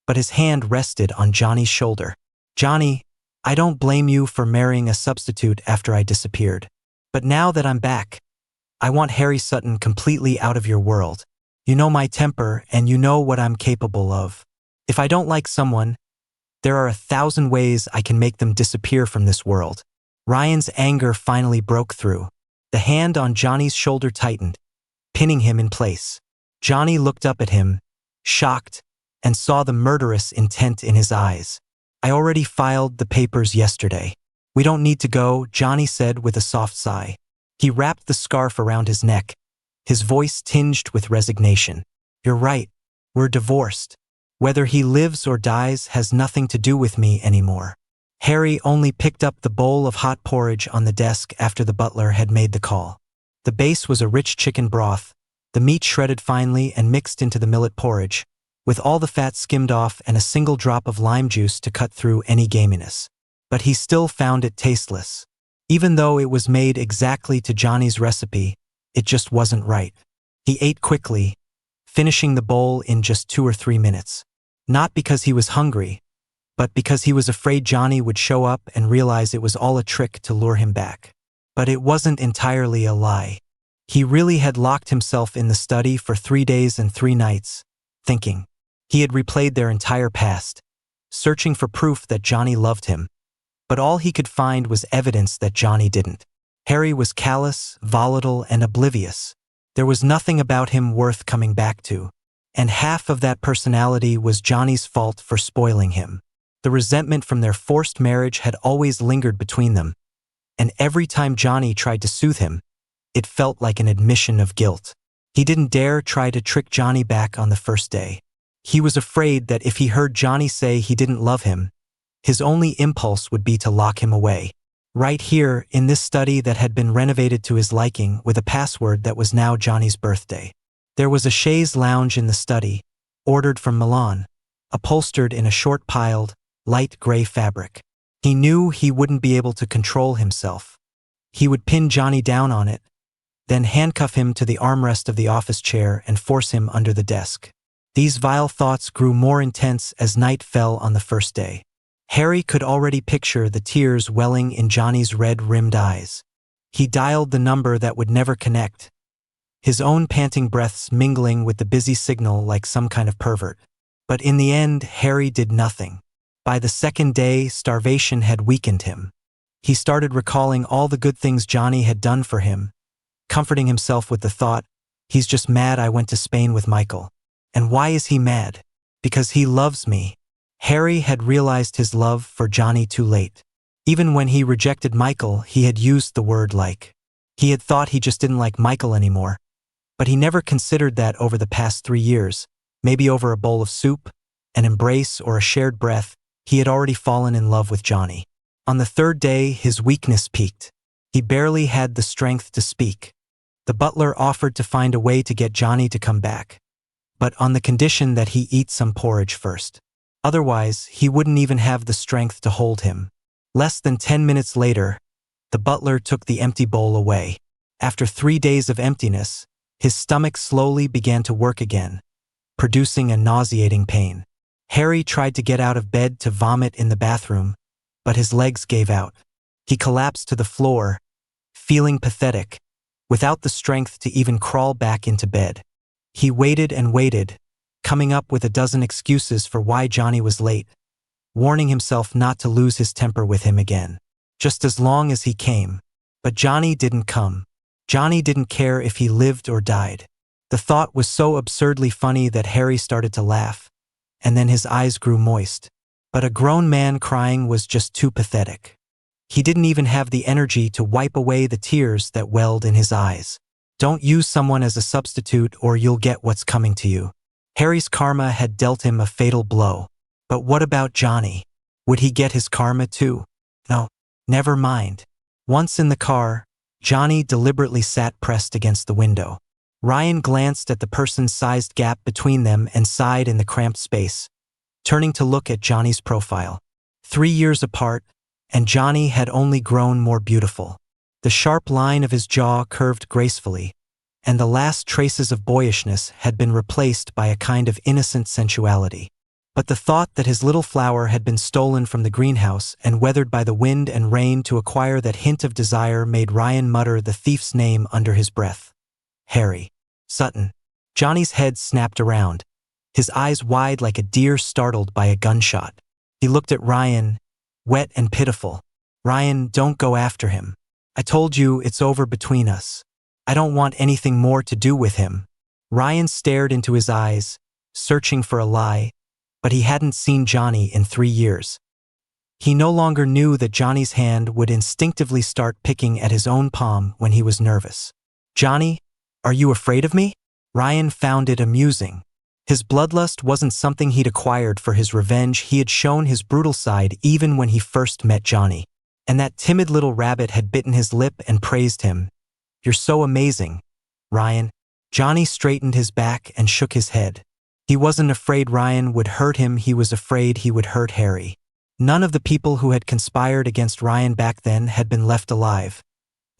but his hand rested on Johnny's shoulder. Johnny, I don't blame you for marrying a substitute after I disappeared. But now that I'm back, I want Harry Sutton completely out of your world. You know my temper and you know what I'm capable of. If I don't like someone, there are 1,000 ways I can make them disappear from this world. Ryan's anger finally broke through. The hand on Johnny's shoulder tightened, pinning him in place. Johnny looked up at him, shocked, and saw the murderous intent in his eyes. I already filed the papers yesterday. We don't need to go, Johnny said with a soft sigh. He wrapped the scarf around his neck, his voice tinged with resignation. You're right. We're divorced. Whether he lives or dies has nothing to do with me anymore. Harry only picked up the bowl of hot porridge on the desk after the butler had made the call. The base was a rich chicken broth, the meat shredded finely and mixed into the millet porridge, with all the fat skimmed off and a single drop of lime juice to cut through any gaminess. But he still found it tasteless. Even though it was made exactly to Johnny's recipe, it just wasn't right. He ate quickly, finishing the bowl in just 2 or 3 minutes. Not because he was hungry, but because he was afraid Johnny would show up and realize it was all a trick to lure him back. But it wasn't entirely a lie. He really had locked himself in the study for 3 days and 3 nights, thinking. He had replayed their entire past, searching for proof that Johnny loved him. But all he could find was evidence that Johnny didn't. Harry was callous, volatile, and oblivious. There was nothing about him worth coming back to. And half of that personality was Johnny's fault for spoiling him. The resentment from their forced marriage had always lingered between them, and every time Johnny tried to soothe him, it felt like an admission of guilt. He didn't dare try to trick Johnny back on the first day. He was afraid that if he heard Johnny say he didn't love him, his only impulse would be to lock him away. Right here, in this study that had been renovated to his liking with a password that was now Johnny's birthday. There was a chaise lounge in the study, ordered from Milan, upholstered in a short-piled, light gray fabric. He knew he wouldn't be able to control himself. He would pin Johnny down on it, then handcuff him to the armrest of the office chair and force him under the desk. These vile thoughts grew more intense as night fell on the first day. Harry could already picture the tears welling in Johnny's red-rimmed eyes. He dialed the number that would never connect, his own panting breaths mingling with the busy signal like some kind of pervert. But in the end, Harry did nothing. By the second day, starvation had weakened him. He started recalling all the good things Johnny had done for him, comforting himself with the thought, he's just mad I went to Spain with Michael. And why is he mad? Because he loves me. Harry had realized his love for Johnny too late. Even when he rejected Michael, he had used the word like. He had thought he just didn't like Michael anymore. But he never considered that over the past 3 years, maybe over a bowl of soup, an embrace, or a shared breath, he had already fallen in love with Johnny. On the third day, his weakness peaked. He barely had the strength to speak. The butler offered to find a way to get Johnny to come back, but on the condition that he eat some porridge first. Otherwise, he wouldn't even have the strength to hold him. Less than 10 minutes later, the butler took the empty bowl away. After 3 days of emptiness, his stomach slowly began to work again, producing a nauseating pain. Harry tried to get out of bed to vomit in the bathroom, but his legs gave out. He collapsed to the floor, feeling pathetic, without the strength to even crawl back into bed. He waited and waited, coming up with a dozen excuses for why Johnny was late, warning himself not to lose his temper with him again, just as long as he came. But Johnny didn't come. Johnny didn't care if he lived or died. The thought was so absurdly funny that Harry started to laugh, and then his eyes grew moist. But a grown man crying was just too pathetic. He didn't even have the energy to wipe away the tears that welled in his eyes. Don't use someone as a substitute or you'll get what's coming to you. Harry's karma had dealt him a fatal blow. But what about Johnny? Would he get his karma too? No, never mind. Once in the car, Johnny deliberately sat pressed against the window. Ryan glanced at the person-sized gap between them and sighed in the cramped space, turning to look at Johnny's profile. 3 years apart, and Johnny had only grown more beautiful. The sharp line of his jaw curved gracefully, and the last traces of boyishness had been replaced by a kind of innocent sensuality. But the thought that his little flower had been stolen from the greenhouse and weathered by the wind and rain to acquire that hint of desire made Ryan mutter the thief's name under his breath. Harry. Sutton. Johnny's head snapped around, his eyes wide like a deer startled by a gunshot. He looked at Ryan, wet and pitiful. Ryan, don't go after him. I told you it's over between us. I don't want anything more to do with him. Ryan stared into his eyes, searching for a lie, but he hadn't seen Johnny in 3 years. He no longer knew that Johnny's hand would instinctively start picking at his own palm when he was nervous. Johnny, are you afraid of me? Ryan found it amusing. His bloodlust wasn't something he'd acquired for his revenge. He had shown his brutal side even when he first met Johnny. And that timid little rabbit had bitten his lip and praised him. You're so amazing, Ryan. Johnny straightened his back and shook his head. He wasn't afraid Ryan would hurt him, he was afraid he would hurt Harry. None of the people who had conspired against Ryan back then had been left alive,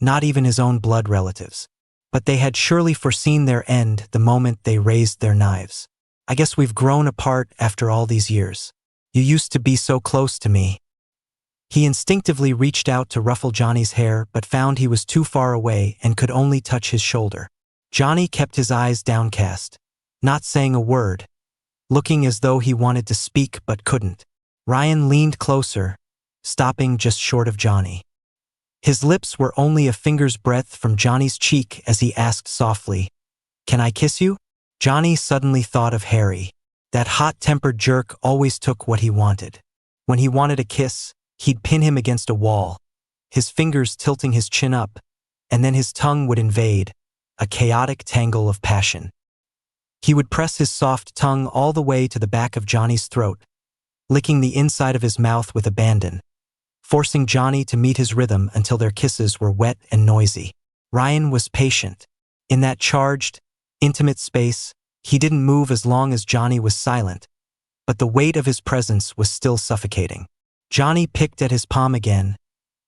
not even his own blood relatives. But they had surely foreseen their end the moment they raised their knives. I guess we've grown apart after all these years. You used to be so close to me. He instinctively reached out to ruffle Johnny's hair but found he was too far away and could only touch his shoulder. Johnny kept his eyes downcast, not saying a word, looking as though he wanted to speak but couldn't. Ryan leaned closer, stopping just short of Johnny. His lips were only a finger's breadth from Johnny's cheek as he asked softly, "Can I kiss you?" Johnny suddenly thought of Harry. That hot-tempered jerk always took what he wanted. When he wanted a kiss, he'd pin him against a wall, his fingers tilting his chin up, and then his tongue would invade, a chaotic tangle of passion. He would press his soft tongue all the way to the back of Johnny's throat, licking the inside of his mouth with abandon, forcing Johnny to meet his rhythm until their kisses were wet and noisy. Ryan was patient. In that charged, intimate space, he didn't move as long as Johnny was silent, but the weight of his presence was still suffocating. Johnny picked at his palm again,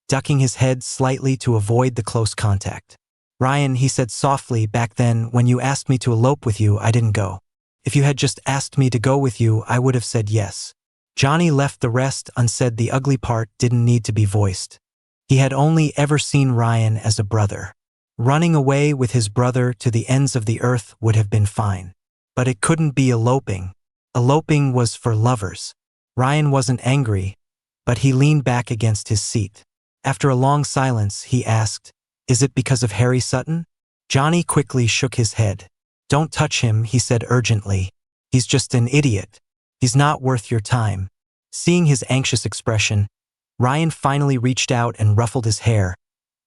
ducking his head slightly to avoid the close contact. "Ryan," he said softly, "back then, when you asked me to elope with you, I didn't go. If you had just asked me to go with you, I would have said yes." Johnny left the rest unsaid. The ugly part didn't need to be voiced. He had only ever seen Ryan as a brother. Running away with his brother to the ends of the earth would have been fine. But it couldn't be eloping. Eloping was for lovers. Ryan wasn't angry, but he leaned back against his seat. After a long silence, he asked, "Is it because of Harry Sutton?" Johnny quickly shook his head. "Don't touch him," he said urgently. "He's just an idiot. He's not worth your time." Seeing his anxious expression, Ryan finally reached out and ruffled his hair,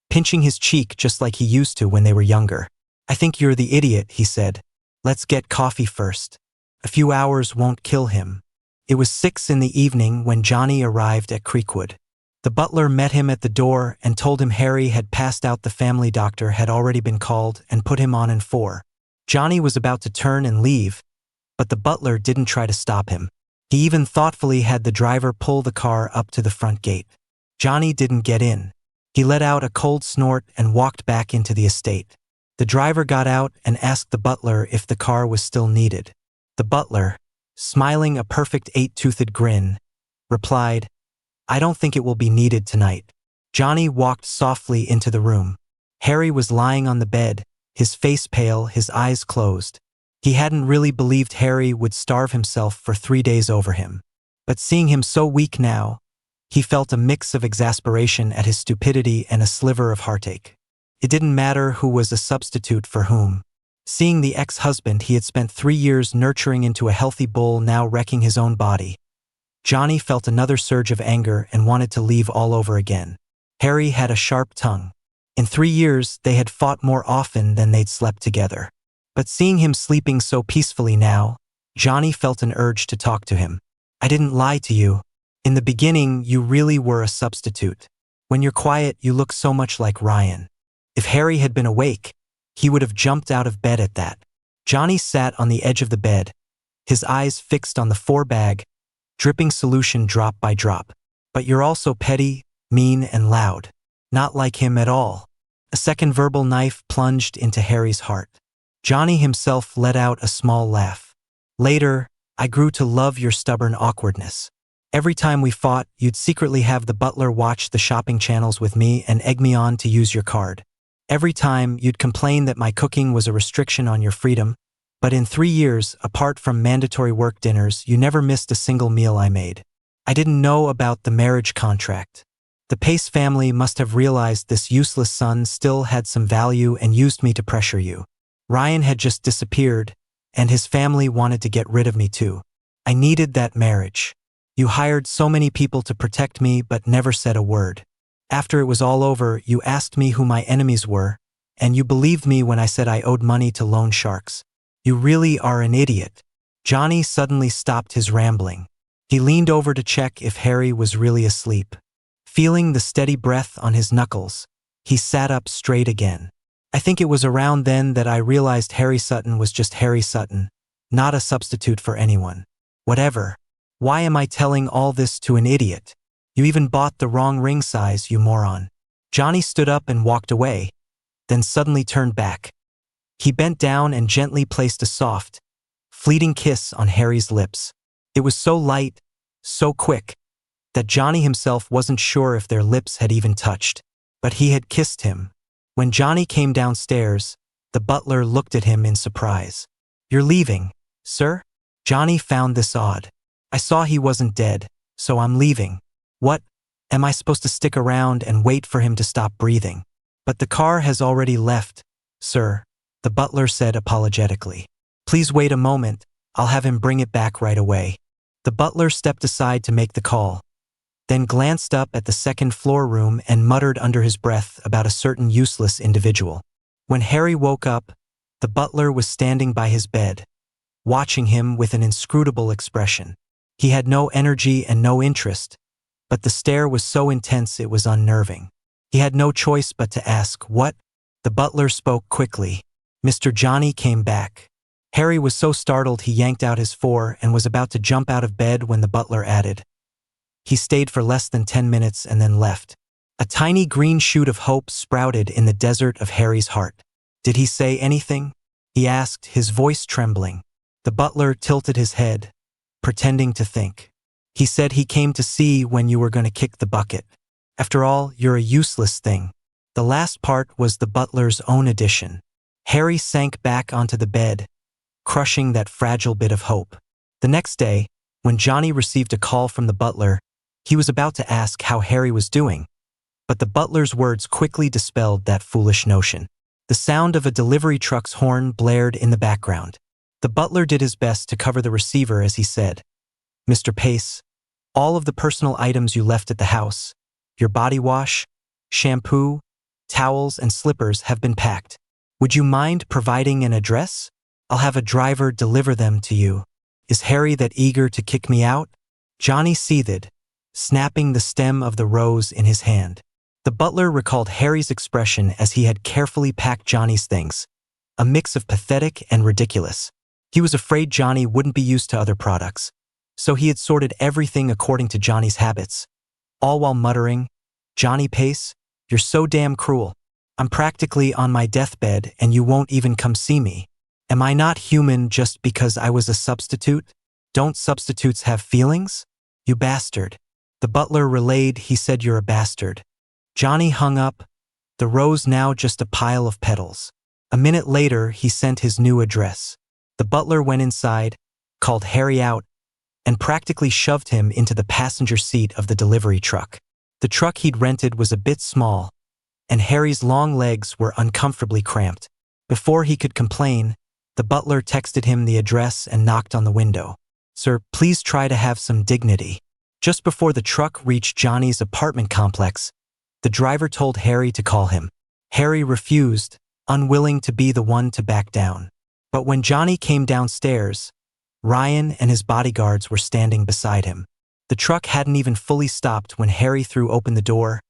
pinching his cheek just like he used to when they were younger. "I think you're the idiot," he said. "Let's get coffee first. A few hours won't kill him." It was 6 in the evening when Johnny arrived at Creekwood. The butler met him at the door and told him Harry had passed out. The family doctor had already been called and put him on in 4. Johnny was about to turn and leave, but the butler didn't try to stop him. He even thoughtfully had the driver pull the car up to the front gate. Johnny didn't get in. He let out a cold snort and walked back into the estate. The driver got out and asked the butler if the car was still needed. The butler, smiling a perfect 8-toothed grin, replied, "I don't think it will be needed tonight." Johnny walked softly into the room. Harry was lying on the bed, his face pale, his eyes closed. He hadn't really believed Harry would starve himself for 3 days over him. But seeing him so weak now, he felt a mix of exasperation at his stupidity and a sliver of heartache. It didn't matter who was a substitute for whom. Seeing the ex-husband he had spent 3 years nurturing into a healthy bull now wrecking his own body, Johnny felt another surge of anger and wanted to leave all over again. Harry had a sharp tongue. In 3 years, they had fought more often than they'd slept together. But seeing him sleeping so peacefully now, Johnny felt an urge to talk to him. "I didn't lie to you. In the beginning, you really were a substitute. When you're quiet, you look so much like Ryan." If Harry had been awake, he would have jumped out of bed at that. Johnny sat on the edge of the bed, his eyes fixed on the 4-bag, dripping solution drop by drop. "But you're also petty, mean, and loud. Not like him at all." A second verbal knife plunged into Harry's heart. Johnny himself let out a small laugh. "Later, I grew to love your stubborn awkwardness. Every time we fought, you'd secretly have the butler watch the shopping channels with me and egg me on to use your card. Every time, you'd complain that my cooking was a restriction on your freedom, but in 3 years, apart from mandatory work dinners, you never missed a single meal I made. I didn't know about the marriage contract. The Pace family must have realized this useless son still had some value and used me to pressure you. Ryan had just disappeared, and his family wanted to get rid of me too. I needed that marriage. You hired so many people to protect me but never said a word. After it was all over, you asked me who my enemies were, and you believed me when I said I owed money to loan sharks. You really are an idiot." Johnny suddenly stopped his rambling. He leaned over to check if Harry was really asleep. Feeling the steady breath on his knuckles, he sat up straight again. "I think it was around then that I realized Harry Sutton was just Harry Sutton, not a substitute for anyone. Whatever. Why am I telling all this to an idiot?" You even bought the wrong ring size, you moron. Johnny stood up and walked away, then suddenly turned back. He bent down and gently placed a soft, fleeting kiss on Harry's lips. It was so light, so quick, that Johnny himself wasn't sure if their lips had even touched. But he had kissed him. When Johnny came downstairs, the butler looked at him in surprise. "You're leaving, sir?" Johnny found this odd. "I saw he wasn't dead, so I'm leaving." "What? Am I supposed to stick around and wait for him to stop breathing?" "But the car has already left, sir," the butler said apologetically. "Please wait a moment, I'll have him bring it back right away." The butler stepped aside to make the call, then glanced up at the second-floor room and muttered under his breath about a certain useless individual. When Harry woke up, the butler was standing by his bed, watching him with an inscrutable expression. He had no energy and no interest, but the stare was so intense it was unnerving. He had no choice but to ask, "What?" The butler spoke quickly. "Mr. Johnny came back." Harry was so startled he yanked out his four and was about to jump out of bed when the butler added, "He stayed for less than 10 minutes and then left." A tiny green shoot of hope sprouted in the desert of Harry's heart. "Did he say anything?" he asked, his voice trembling. The butler tilted his head, pretending to think. "He said he came to see when you were going to kick the bucket. After all, you're a useless thing." The last part was the butler's own addition. Harry sank back onto the bed, crushing that fragile bit of hope. The next day, when Johnny received a call from the butler, he was about to ask how Harry was doing, but the butler's words quickly dispelled that foolish notion. The sound of a delivery truck's horn blared in the background. The butler did his best to cover the receiver as he said, "Mr. Pace, all of the personal items you left at the house, your body wash, shampoo, towels, and slippers have been packed. Would you mind providing an address? I'll have a driver deliver them to you. Is Harry that eager to kick me out?" Johnny seethed, snapping the stem of the rose in his hand. The butler recalled Harry's expression as he had carefully packed Johnny's things, a mix of pathetic and ridiculous. He was afraid Johnny wouldn't be used to other products, so he had sorted everything according to Johnny's habits, all while muttering, "Johnny Pace, you're so damn cruel. I'm practically on my deathbed and you won't even come see me. Am I not human just because I was a substitute? Don't substitutes have feelings? You bastard." The butler relayed, "He said you're a bastard." Johnny hung up, the rose now just a pile of petals. A minute later, he sent his new address. The butler went inside, called Harry out, and practically shoved him into the passenger seat of the delivery truck. The truck he'd rented was a bit small, and Harry's long legs were uncomfortably cramped. Before he could complain, the butler texted him the address and knocked on the window. "Sir, please try to have some dignity." Just before the truck reached Johnny's apartment complex, the driver told Harry to call him. Harry refused, unwilling to be the one to back down. But when Johnny came downstairs, Ryan and his bodyguards were standing beside him. The truck hadn't even fully stopped when Harry threw open the door,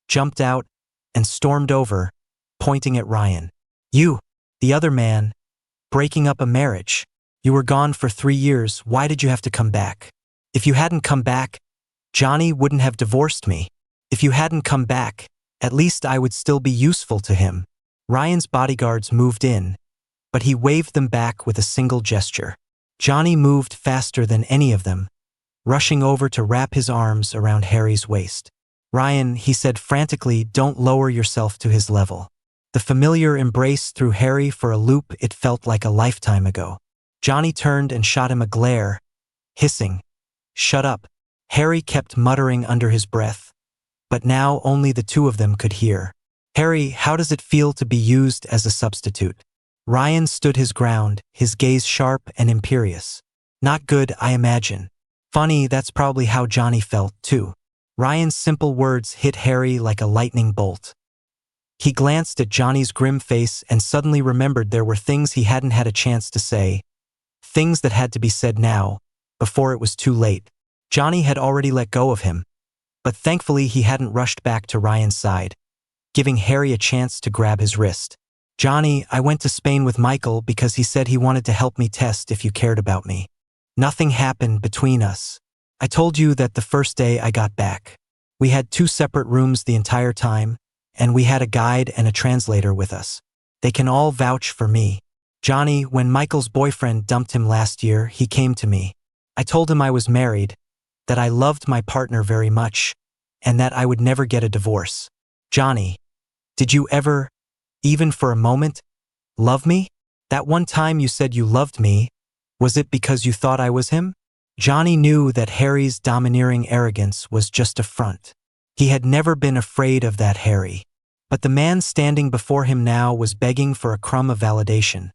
jumped out, and stormed over, pointing at Ryan. "You, the other man, breaking up a marriage. You were gone for 3 years, why did you have to come back? If you hadn't come back, Johnny wouldn't have divorced me. If you hadn't come back, at least I would still be useful to him." Ryan's bodyguards moved in, but he waved them back with a single gesture. Johnny moved faster than any of them, rushing over to wrap his arms around Harry's waist. "Ryan," he said frantically, "don't lower yourself to his level." The familiar embrace threw Harry for a loop. It felt like a lifetime ago. Johnny turned and shot him a glare, hissing, "Shut up." Harry kept muttering under his breath, but now only the two of them could hear. "Harry, how does it feel to be used as a substitute?" Ryan stood his ground, his gaze sharp and imperious. "Not good, I imagine." "Funny, that's probably how Johnny felt, too." Ryan's simple words hit Harry like a lightning bolt. He glanced at Johnny's grim face and suddenly remembered there were things he hadn't had a chance to say, things that had to be said now, before it was too late. Johnny had already let go of him, but thankfully he hadn't rushed back to Ryan's side, giving Harry a chance to grab his wrist. "Johnny, I went to Spain with Michael because he said he wanted to help me test if you cared about me. Nothing happened between us. I told you that the first day I got back." We had 2 separate rooms the entire time, and we had a guide and a translator with us. They can all vouch for me. Johnny, when Michael's boyfriend dumped him last year, he came to me. I told him I was married, that I loved my partner very much, and that I would never get a divorce. Johnny, did you ever, even for a moment, love me? That one time you said you loved me, was it because you thought I was him? Johnny knew that Harry's domineering arrogance was just a front. He had never been afraid of that Harry. But the man standing before him now was begging for a crumb of validation.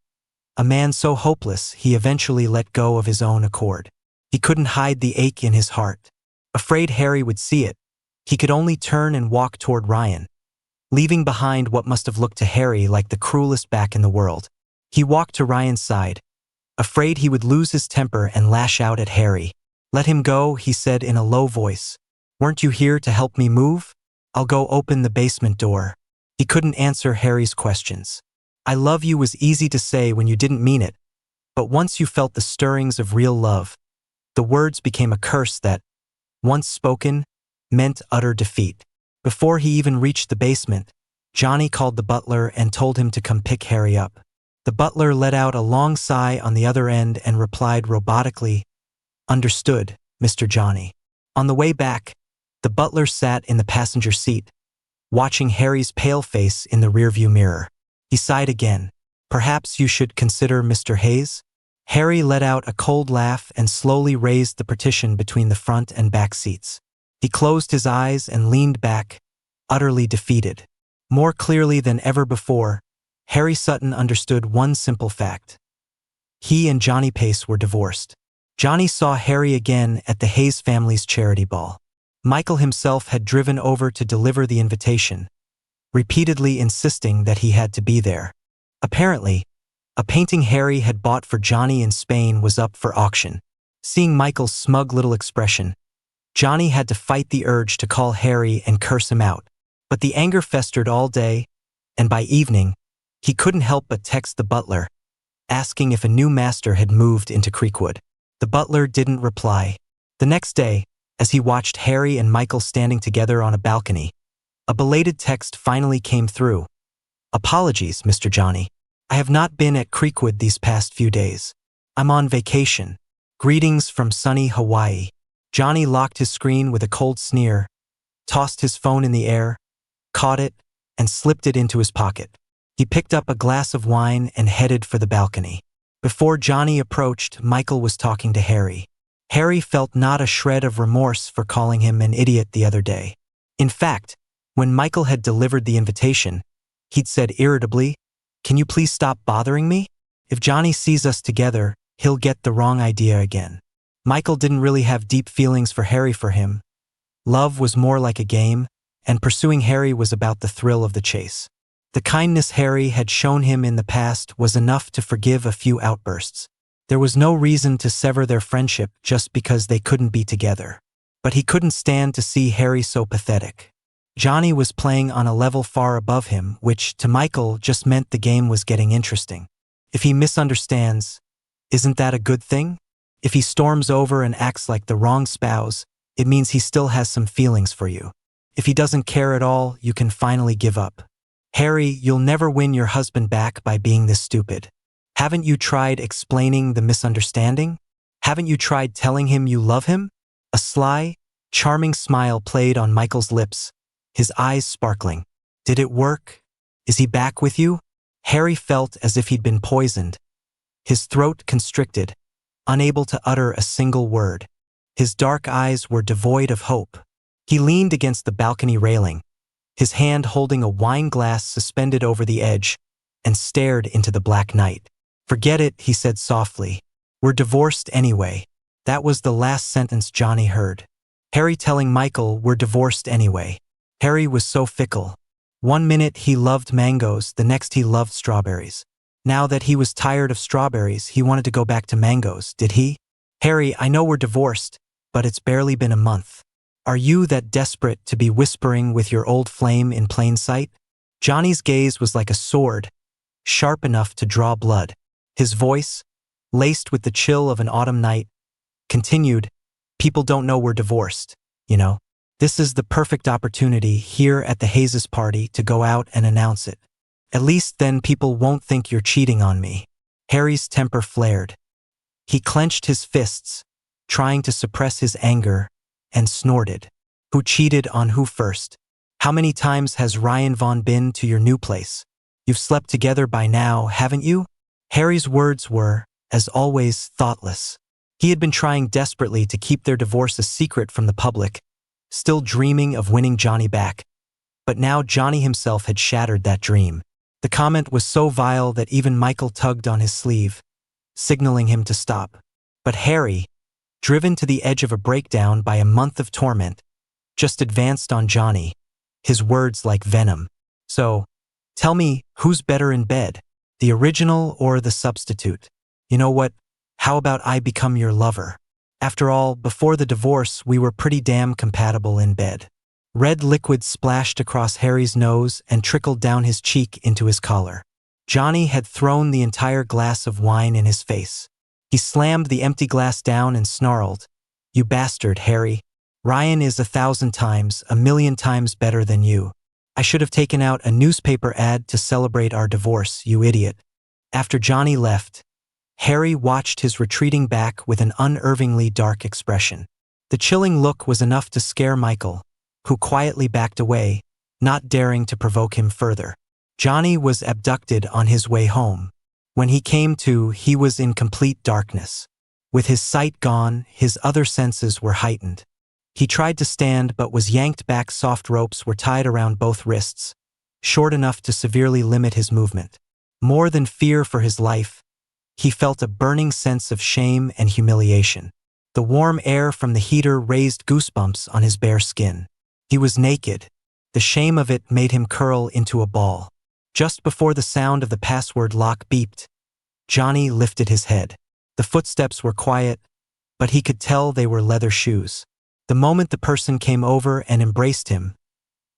A man so hopeless he eventually let go of his own accord. He couldn't hide the ache in his heart. Afraid Harry would see it, he could only turn and walk toward Ryan, leaving behind what must have looked to Harry like the cruelest back in the world. He walked to Ryan's side, afraid he would lose his temper and lash out at Harry. Let him go, he said in a low voice. Weren't you here to help me move? I'll go open the basement door. He couldn't answer Harry's questions. I love you was easy to say when you didn't mean it, but once you felt the stirrings of real love, the words became a curse that, once spoken, meant utter defeat. Before he even reached the basement, Johnny called the butler and told him to come pick Harry up. The butler let out a long sigh on the other end and replied robotically, "Understood, Mr. Johnny." On the way back, the butler sat in the passenger seat, watching Harry's pale face in the rearview mirror. He sighed again. Perhaps you should consider Mr. Hayes? Harry let out a cold laugh and slowly raised the partition between the front and back seats. He closed his eyes and leaned back, utterly defeated. More clearly than ever before, Harry Sutton understood one simple fact. He and Johnny Pace were divorced. Johnny saw Harry again at the Hayes family's charity ball. Michael himself had driven over to deliver the invitation, repeatedly insisting that he had to be there. Apparently, a painting Harry had bought for Johnny in Spain was up for auction. Seeing Michael's smug little expression, Johnny had to fight the urge to call Harry and curse him out. But the anger festered all day, and by evening, he couldn't help but text the butler, asking if a new master had moved into Creekwood. The butler didn't reply. The next day, as he watched Harry and Michael standing together on a balcony, a belated text finally came through. "Apologies, Mr. Johnny. I have not been at Creekwood these past few days. I'm on vacation. Greetings from sunny Hawaii." Johnny locked his screen with a cold sneer, tossed his phone in the air, caught it, and slipped it into his pocket. He picked up a glass of wine and headed for the balcony. Before Johnny approached, Michael was talking to Harry. Harry felt not a shred of remorse for calling him an idiot the other day. In fact, when Michael had delivered the invitation, he'd said irritably, "Can you please stop bothering me? If Johnny sees us together, he'll get the wrong idea again." Michael didn't really have deep feelings for Harry for him. Love was more like a game, and pursuing Harry was about the thrill of the chase. The kindness Harry had shown him in the past was enough to forgive a few outbursts. There was no reason to sever their friendship just because they couldn't be together. But he couldn't stand to see Harry so pathetic. Johnny was playing on a level far above him, which, to Michael, just meant the game was getting interesting. If he misunderstands, isn't that a good thing? If he storms over and acts like the wrong spouse, it means he still has some feelings for you. If he doesn't care at all, you can finally give up. Harry, you'll never win your husband back by being this stupid. Haven't you tried explaining the misunderstanding? Haven't you tried telling him you love him? A sly, charming smile played on Michael's lips, his eyes sparkling. Did it work? Is he back with you? Harry felt as if he'd been poisoned. His throat constricted, unable to utter a single word. His dark eyes were devoid of hope. He leaned against the balcony railing, his hand holding a wine glass suspended over the edge, and stared into the black night. "Forget it," he said softly. "We're divorced anyway." That was the last sentence Johnny heard. Harry telling Michael we're divorced anyway. Harry was so fickle. One minute he loved mangoes, the next he loved strawberries. Now that he was tired of strawberries, he wanted to go back to mangoes, did he? "Harry, I know we're divorced, but it's barely been a month. Are you that desperate to be whispering with your old flame in plain sight?" Johnny's gaze was like a sword, sharp enough to draw blood. His voice, laced with the chill of an autumn night, continued, "People don't know we're divorced, you know. This is the perfect opportunity here at the Hayes' party to go out and announce it. At least then people won't think you're cheating on me." Harry's temper flared. He clenched his fists, trying to suppress his anger, and snorted. "Who cheated on who first? How many times has Ryan Vaughn been to your new place? You've slept together by now, haven't you?" Harry's words were, as always, thoughtless. He had been trying desperately to keep their divorce a secret from the public, still dreaming of winning Johnny back. But now Johnny himself had shattered that dream. The comment was so vile that even Michael tugged on his sleeve, signaling him to stop. But Harry, driven to the edge of a breakdown by a month of torment, just advanced on Johnny, his words like venom. "So, tell me, who's better in bed, the original or the substitute? You know what? How about I become your lover? After all, before the divorce, we were pretty damn compatible in bed." Red liquid splashed across Harry's nose and trickled down his cheek into his collar. Johnny had thrown the entire glass of wine in his face. He slammed the empty glass down and snarled, "You bastard, Harry. Ryan is 1,000 times, 1,000,000 times better than you. I should have taken out a newspaper ad to celebrate our divorce, you idiot." After Johnny left, Harry watched his retreating back with an unervingly dark expression. The chilling look was enough to scare Michael, who quietly backed away, not daring to provoke him further. Johnny was abducted on his way home. When he came to, he was in complete darkness. With his sight gone, his other senses were heightened. He tried to stand but was yanked back. Soft ropes were tied around both wrists, short enough to severely limit his movement. More than fear for his life, he felt a burning sense of shame and humiliation. The warm air from the heater raised goosebumps on his bare skin. He was naked. The shame of it made him curl into a ball. Just before the sound of the password lock beeped, Johnny lifted his head. The footsteps were quiet, but he could tell they were leather shoes. The moment the person came over and embraced him,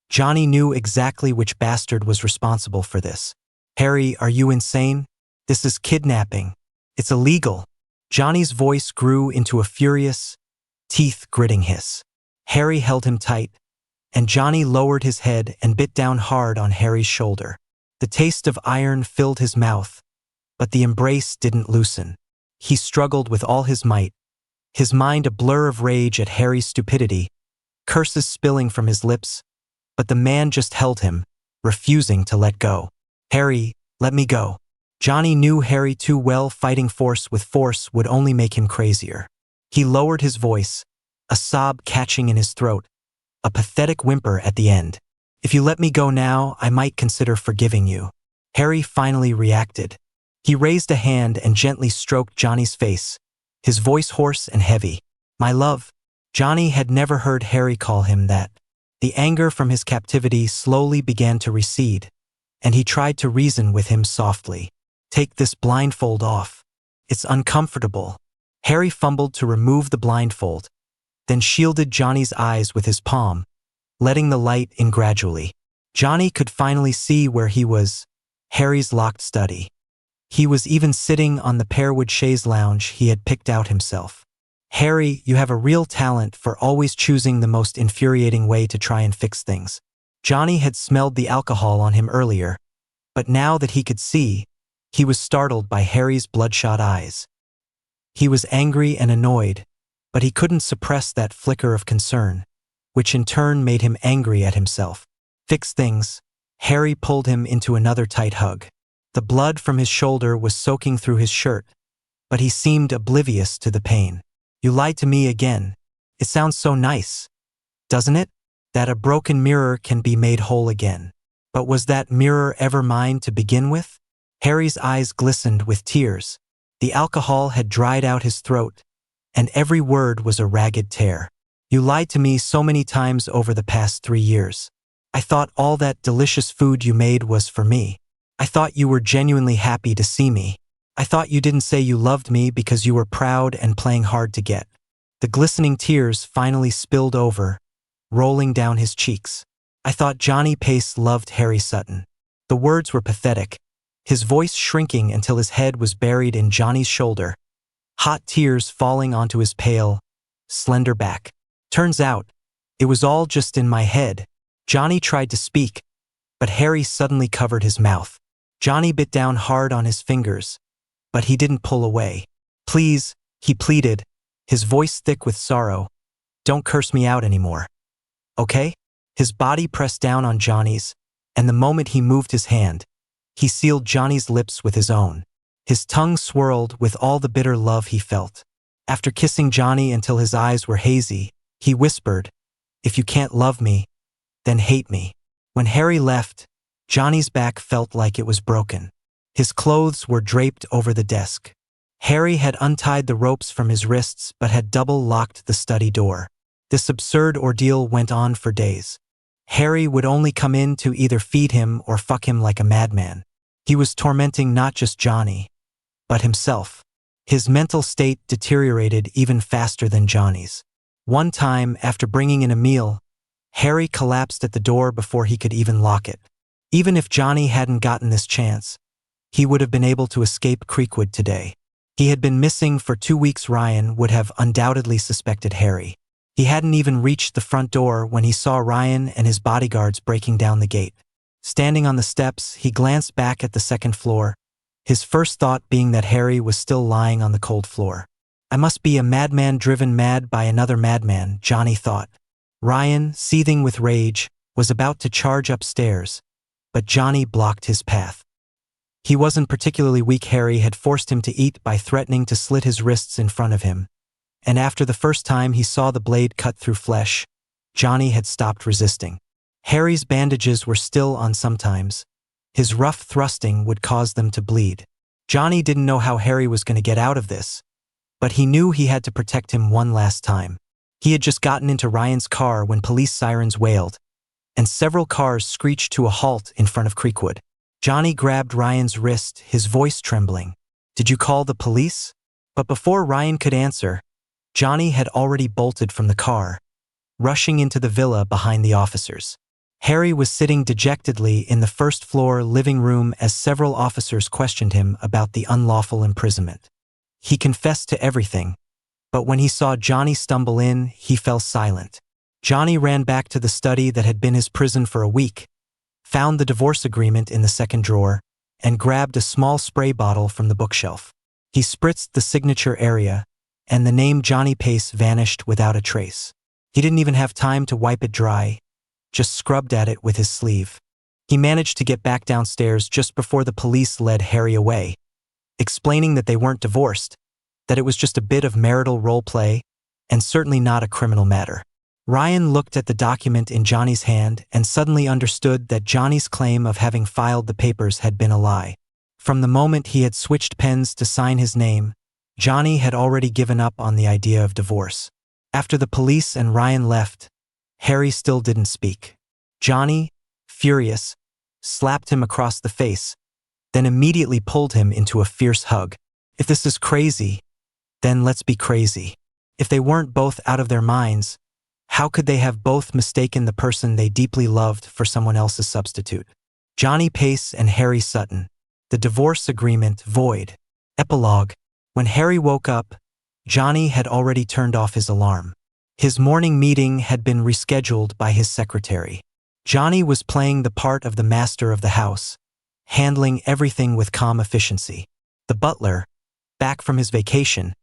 Johnny knew exactly which bastard was responsible for this. "Harry, are you insane? This is kidnapping. It's illegal." Johnny's voice grew into a furious, teeth-gritting hiss. Harry held him tight, and Johnny lowered his head and bit down hard on Harry's shoulder. The taste of iron filled his mouth, but the embrace didn't loosen. He struggled with all his might, his mind a blur of rage at Harry's stupidity, curses spilling from his lips, but the man just held him, refusing to let go. "Harry, let me go." Johnny knew Harry too well. Fighting force with force would only make him crazier. He lowered his voice, a sob catching in his throat, a pathetic whimper at the end. "If you let me go now, I might consider forgiving you." Harry finally reacted. He raised a hand and gently stroked Johnny's face, his voice hoarse and heavy. "My love." Johnny had never heard Harry call him that. The anger from his captivity slowly began to recede, and he tried to reason with him softly. "Take this blindfold off. It's uncomfortable." Harry fumbled to remove the blindfold, then shielded Johnny's eyes with his palm, letting the light in gradually. Johnny could finally see where he was, Harry's locked study. He was even sitting on the pearwood chaise lounge he had picked out himself. "Harry, you have a real talent for always choosing the most infuriating way to try and fix things." Johnny had smelled the alcohol on him earlier, but now that he could see, he was startled by Harry's bloodshot eyes. He was angry and annoyed, but he couldn't suppress that flicker of concern, which in turn made him angry at himself. "Fix things." Harry pulled him into another tight hug. The blood from his shoulder was soaking through his shirt, but he seemed oblivious to the pain. "You lied to me again. It sounds so nice, doesn't it? That a broken mirror can be made whole again. But was that mirror ever mine to begin with?" Harry's eyes glistened with tears. The alcohol had dried out his throat, and every word was a ragged tear. "You lied to me so many times over the past 3 years. I thought all that delicious food you made was for me. I thought you were genuinely happy to see me. I thought you didn't say you loved me because you were proud and playing hard to get." The glistening tears finally spilled over, rolling down his cheeks. "I thought Johnny Pace loved Harry Sutton." The words were pathetic, his voice shrinking until his head was buried in Johnny's shoulder, hot tears falling onto his pale, slender back. "Turns out, It was all just in my head. Johnny tried to speak, but Harry suddenly covered his mouth. Johnny bit down hard on his fingers, but he didn't pull away. Please, he pleaded, his voice thick with sorrow. Don't curse me out anymore. Okay? His body pressed down on Johnny's, and the moment he moved his hand, he sealed Johnny's lips with his own. His tongue swirled with all the bitter love he felt. After kissing Johnny until his eyes were hazy, he whispered, "If you can't love me, then hate me." When Harry left, Johnny's back felt like it was broken. His clothes were draped over the desk. Harry had untied the ropes from his wrists but had double-locked the study door. This absurd ordeal went on for days. Harry would only come in to either feed him or fuck him like a madman. He was tormenting not just Johnny, but himself. His mental state deteriorated even faster than Johnny's. One time, after bringing in a meal, Harry collapsed at the door before he could even lock it. Even if Johnny hadn't gotten this chance, he would have been able to escape Creekwood today. He had been missing for 2 weeks. Ryan would have undoubtedly suspected Harry. He hadn't even reached the front door when he saw Ryan and his bodyguards breaking down the gate. Standing on the steps, he glanced back at the second floor, his first thought being that Harry was still lying on the cold floor. I must be a madman driven mad by another madman, Johnny thought. Ryan, seething with rage, was about to charge upstairs, but Johnny blocked his path. He wasn't particularly weak. Harry had forced him to eat by threatening to slit his wrists in front of him, and after the first time he saw the blade cut through flesh, Johnny had stopped resisting. Harry's bandages were still on sometimes. His rough thrusting would cause them to bleed. Johnny didn't know how Harry was going to get out of this, but he knew he had to protect him one last time. He had just gotten into Ryan's car when police sirens wailed, and several cars screeched to a halt in front of Creekwood. Johnny grabbed Ryan's wrist, his voice trembling. "Did you call the police?" But before Ryan could answer, Johnny had already bolted from the car, rushing into the villa behind the officers. Harry was sitting dejectedly in the first-floor living room as several officers questioned him about the unlawful imprisonment. He confessed to everything, but when he saw Johnny stumble in, he fell silent. Johnny ran back to the study that had been his prison for a week, found the divorce agreement in the second drawer, and grabbed a small spray bottle from the bookshelf. He spritzed the signature area, and the name Johnny Pace vanished without a trace. He didn't even have time to wipe it dry, just scrubbed at it with his sleeve. He managed to get back downstairs just before the police led Harry away, explaining that they weren't divorced, that it was just a bit of marital role play, and certainly not a criminal matter. Ryan looked at the document in Johnny's hand and suddenly understood that Johnny's claim of having filed the papers had been a lie. From the moment he had switched pens to sign his name, Johnny had already given up on the idea of divorce. After the police and Ryan left, Harry still didn't speak. Johnny, furious, slapped him across the face, then immediately pulled him into a fierce hug. If this is crazy, then let's be crazy. If they weren't both out of their minds, how could they have both mistaken the person they deeply loved for someone else's substitute? Johnny Pace and Harry Sutton. The divorce agreement void. Epilogue. When Harry woke up, Johnny had already turned off his alarm. His morning meeting had been rescheduled by his secretary. Johnny was playing the part of the master of the house, handling everything with calm efficiency. The butler, back from his vacation,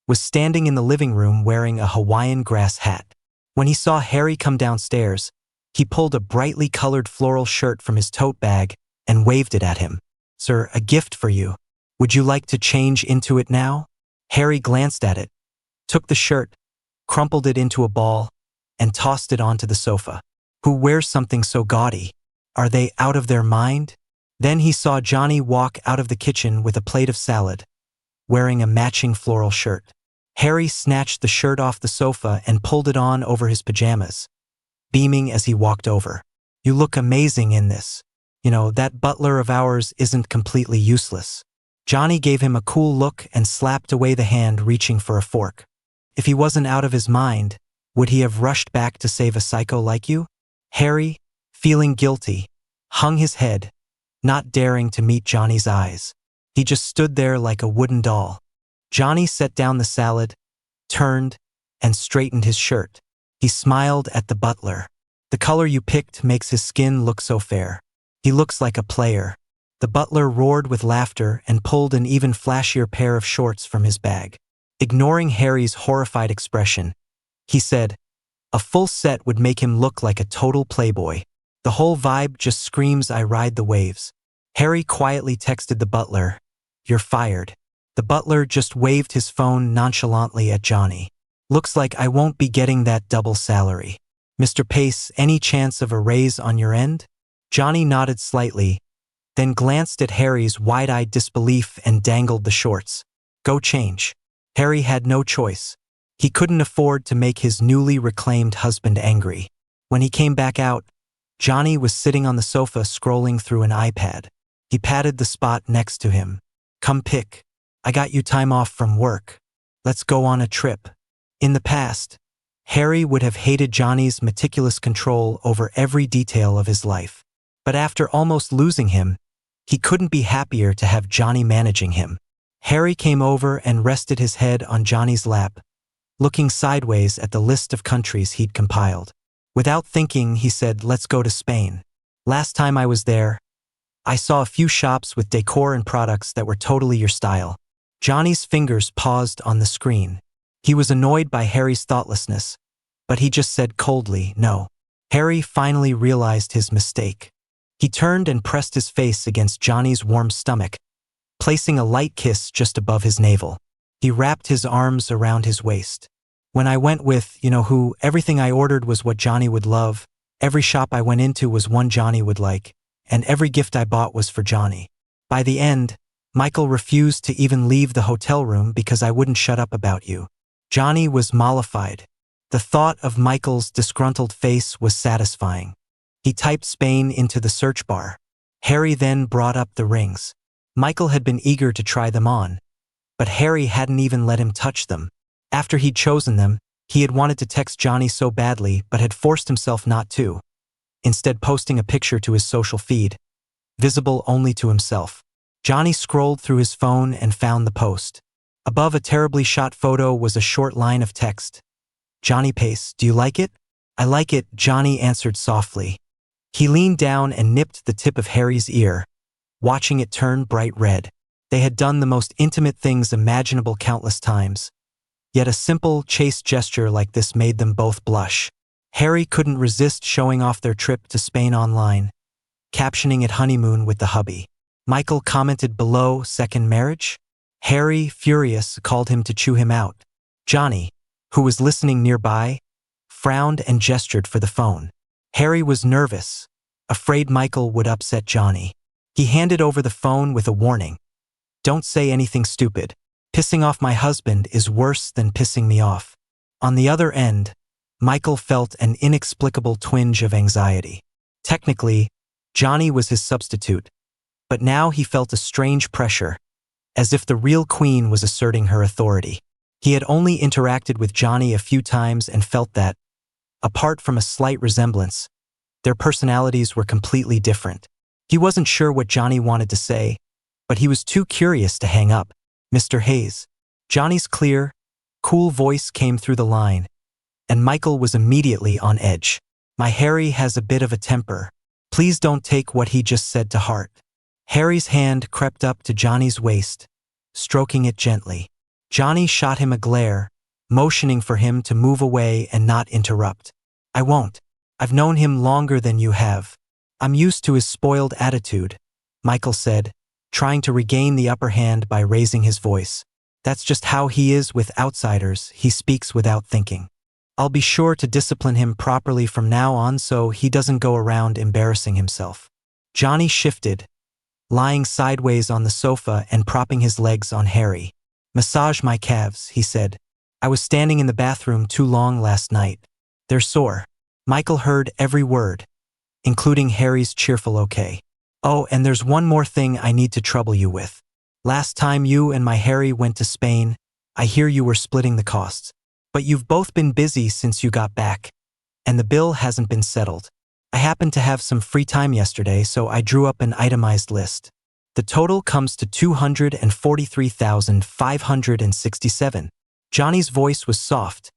was standing in the living room wearing a Hawaiian grass hat. When he saw Harry come downstairs, he pulled a brightly colored floral shirt from his tote bag and waved it at him. "Sir, a gift for you. Would you like to change into it now?" Harry glanced at it, took the shirt, crumpled it into a ball, and tossed it onto the sofa. Who wears something so gaudy? Are they out of their mind? Then he saw Johnny walk out of the kitchen with a plate of salad, wearing a matching floral shirt. Harry snatched the shirt off the sofa and pulled it on over his pajamas, beaming as he walked over. "You look amazing in this. You know, that butler of ours isn't completely useless." Johnny gave him a cool look and slapped away the hand reaching for a fork. If he wasn't out of his mind, would he have rushed back to save a psycho like you? Harry, feeling guilty, hung his head, not daring to meet Johnny's eyes. He just stood there like a wooden doll. Johnny set down the salad, turned, and straightened his shirt. He smiled at the butler. The color you picked makes his skin look so fair. He looks like a player. The butler roared with laughter and pulled an even flashier pair of shorts from his bag. Ignoring Harry's horrified expression, he said, "A full set would make him look like a total playboy. The whole vibe just screams I ride the waves." Harry quietly texted the butler, "You're fired." The butler just waved his phone nonchalantly at Johnny. "Looks like I won't be getting that double salary. Mr. Pace, any chance of a raise on your end?" Johnny nodded slightly, then glanced at Harry's wide-eyed disbelief and dangled the shorts. "Go change." Harry had no choice. He couldn't afford to make his newly reclaimed husband angry. When he came back out, Johnny was sitting on the sofa scrolling through an iPad. He patted the spot next to him. "Come pick. I got you time off from work. Let's go on a trip." In the past, Harry would have hated Johnny's meticulous control over every detail of his life. But after almost losing him, he couldn't be happier to have Johnny managing him. Harry came over and rested his head on Johnny's lap, looking sideways at the list of countries he'd compiled. Without thinking, he said, "Let's go to Spain. Last time I was there, I saw a few shops with decor and products that were totally your style." Johnny's fingers paused on the screen. He was annoyed by Harry's thoughtlessness, but he just said coldly, "No." Harry finally realized his mistake. He turned and pressed his face against Johnny's warm stomach, placing a light kiss just above his navel. He wrapped his arms around his waist. "When I went with, you-know-who, everything I ordered was what Johnny would love, every shop I went into was one Johnny would like, and every gift I bought was for Johnny. By the end, Michael refused to even leave the hotel room because I wouldn't shut up about you." Johnny was mollified. The thought of Michael's disgruntled face was satisfying. He typed Spain into the search bar. Harry then brought up the rings. Michael had been eager to try them on, but Harry hadn't even let him touch them. After he'd chosen them, he had wanted to text Johnny so badly but had forced himself not to, instead posting a picture to his social feed, visible only to himself. Johnny scrolled through his phone and found the post. Above a terribly shot photo was a short line of text. "Johnny Pace, do you like it?" "I like it," Johnny answered softly. He leaned down and nipped the tip of Harry's ear, watching it turn bright red. They had done the most intimate things imaginable countless times, yet a simple, chaste gesture like this made them both blush. Harry couldn't resist showing off their trip to Spain online, captioning it "honeymoon with the hubby." Michael commented below, "Second marriage?" Harry, furious, called him to chew him out. Johnny, who was listening nearby, frowned and gestured for the phone. Harry was nervous, afraid Michael would upset Johnny. He handed over the phone with a warning. "Don't say anything stupid. Pissing off my husband is worse than pissing me off." On the other end, Michael felt an inexplicable twinge of anxiety. Technically, Johnny was his substitute, but now he felt a strange pressure, as if the real queen was asserting her authority. He had only interacted with Johnny a few times and felt that, apart from a slight resemblance, their personalities were completely different. He wasn't sure what Johnny wanted to say, but he was too curious to hang up. "Mr. Hayes." Johnny's clear, cool voice came through the line, and Michael was immediately on edge. "My Harry has a bit of a temper. Please don't take what he just said to heart." Harry's hand crept up to Johnny's waist, stroking it gently. Johnny shot him a glare, motioning for him to move away and not interrupt. "I won't. I've known him longer than you have. I'm used to his spoiled attitude," Michael said, trying to regain the upper hand by raising his voice. "That's just how he is with outsiders. He speaks without thinking. I'll be sure to discipline him properly from now on so he doesn't go around embarrassing himself." Johnny shifted, lying sideways on the sofa and propping his legs on Harry. "Massage my calves," he said. "I was standing in the bathroom too long last night. They're sore." Michael heard every word, including Harry's cheerful okay. "Oh, and there's one more thing I need to trouble you with. Last time you and my Harry went to Spain, I hear you were splitting the costs. But you've both been busy since you got back, and the bill hasn't been settled. I happened to have some free time yesterday, so I drew up an itemized list. The total comes to $243,567. Johnny's voice was soft,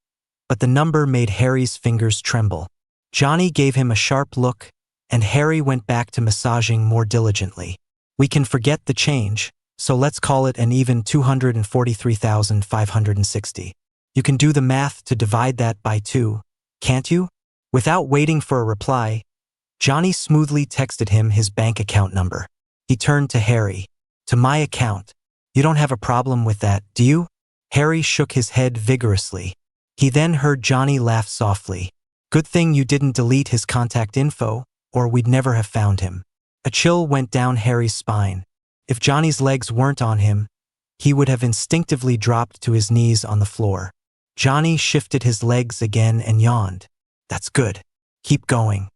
but the number made Harry's fingers tremble. Johnny gave him a sharp look, and Harry went back to massaging more diligently. We can forget the change, so let's call it an even 243,560. You can do the math to divide that by 2, can't you? Without waiting for a reply, Johnny smoothly texted him his bank account number. He turned to Harry. To my account. You don't have a problem with that, do you? Harry shook his head vigorously. He then heard Johnny laugh softly. Good thing you didn't delete his contact info, or we'd never have found him. A chill went down Harry's spine. If Johnny's legs weren't on him, he would have instinctively dropped to his knees on the floor. Johnny shifted his legs again and yawned. That's good. Keep going.